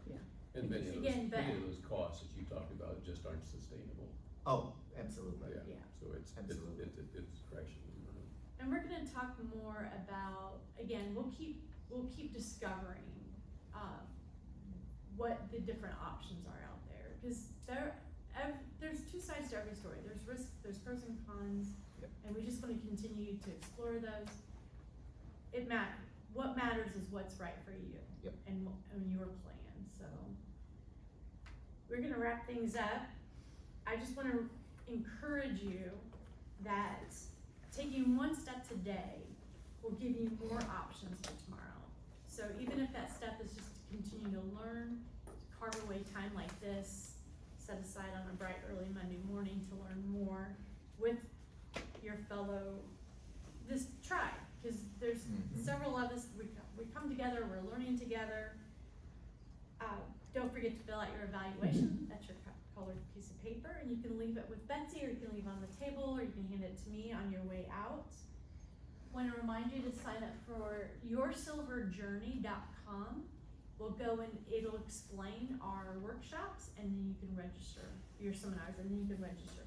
And many of Again, many of those costs that you talked about just aren't sustainable. Oh, absolutely. Yeah. So it's Absolutely. crashing. And we're gonna talk more about, again, we'll keep discovering, what the different options are out there. Cause there's two sides to every story. There's risk, there's pros and cons. Yep. And we just wanna continue to explore those. What matters is what's right for you. Yep. And your plan, so. We're gonna wrap things up. I just wanna encourage you that taking one step today will give you more options for tomorrow. So even if that step is just to continue to learn, to carve away time like this, set aside on a bright early Monday morning to learn more with your fellow, this tribe, cause there's several of us, we come together, we're learning together. Don't forget to fill out your evaluation, that's your colored piece of paper, and you can leave it with Betsy, or you can leave it on the table, or you can hand it to me on your way out. Want to remind you to sign up for yoursilverjourney.com. We'll go and it'll explain our workshops, and then you can register your seminars, and then you can register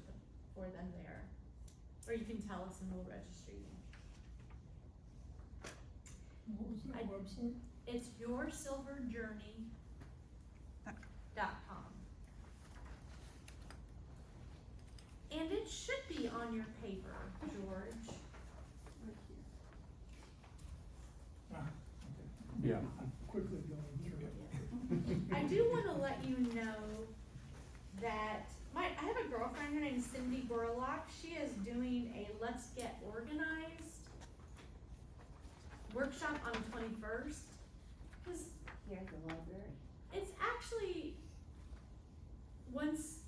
for them there. Or you can tell us and we'll register you. What was that website? It's yoursilverjourney.com. And it should be on your paper, George. Yeah. I'm quickly going through it. I do wanna let you know that I have a girlfriend, her name's Cindy Borlock. She is doing a Let's Get Organized workshop on the 21st. Cause Here at the library. it's actually let's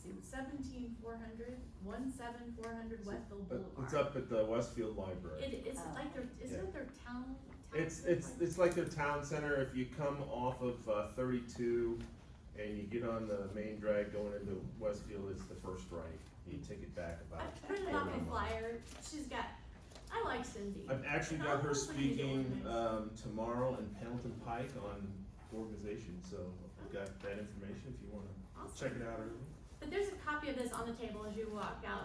see, 17400 Westfield Boulevard. It's up at the Westfield Library. It's like isn't it their town? It's like their town center. If you come off of 32 and you get on the main drag going into Westfield, it's the first right. You take it back I about. printed off a flyer. She's got I like Cindy. I've actually And got her honestly, you speaking, don't tomorrow in Pendleton Pike on organization, so I've got that information if you wanna Awesome. check it out early. But there's a copy of this on the table as you walk out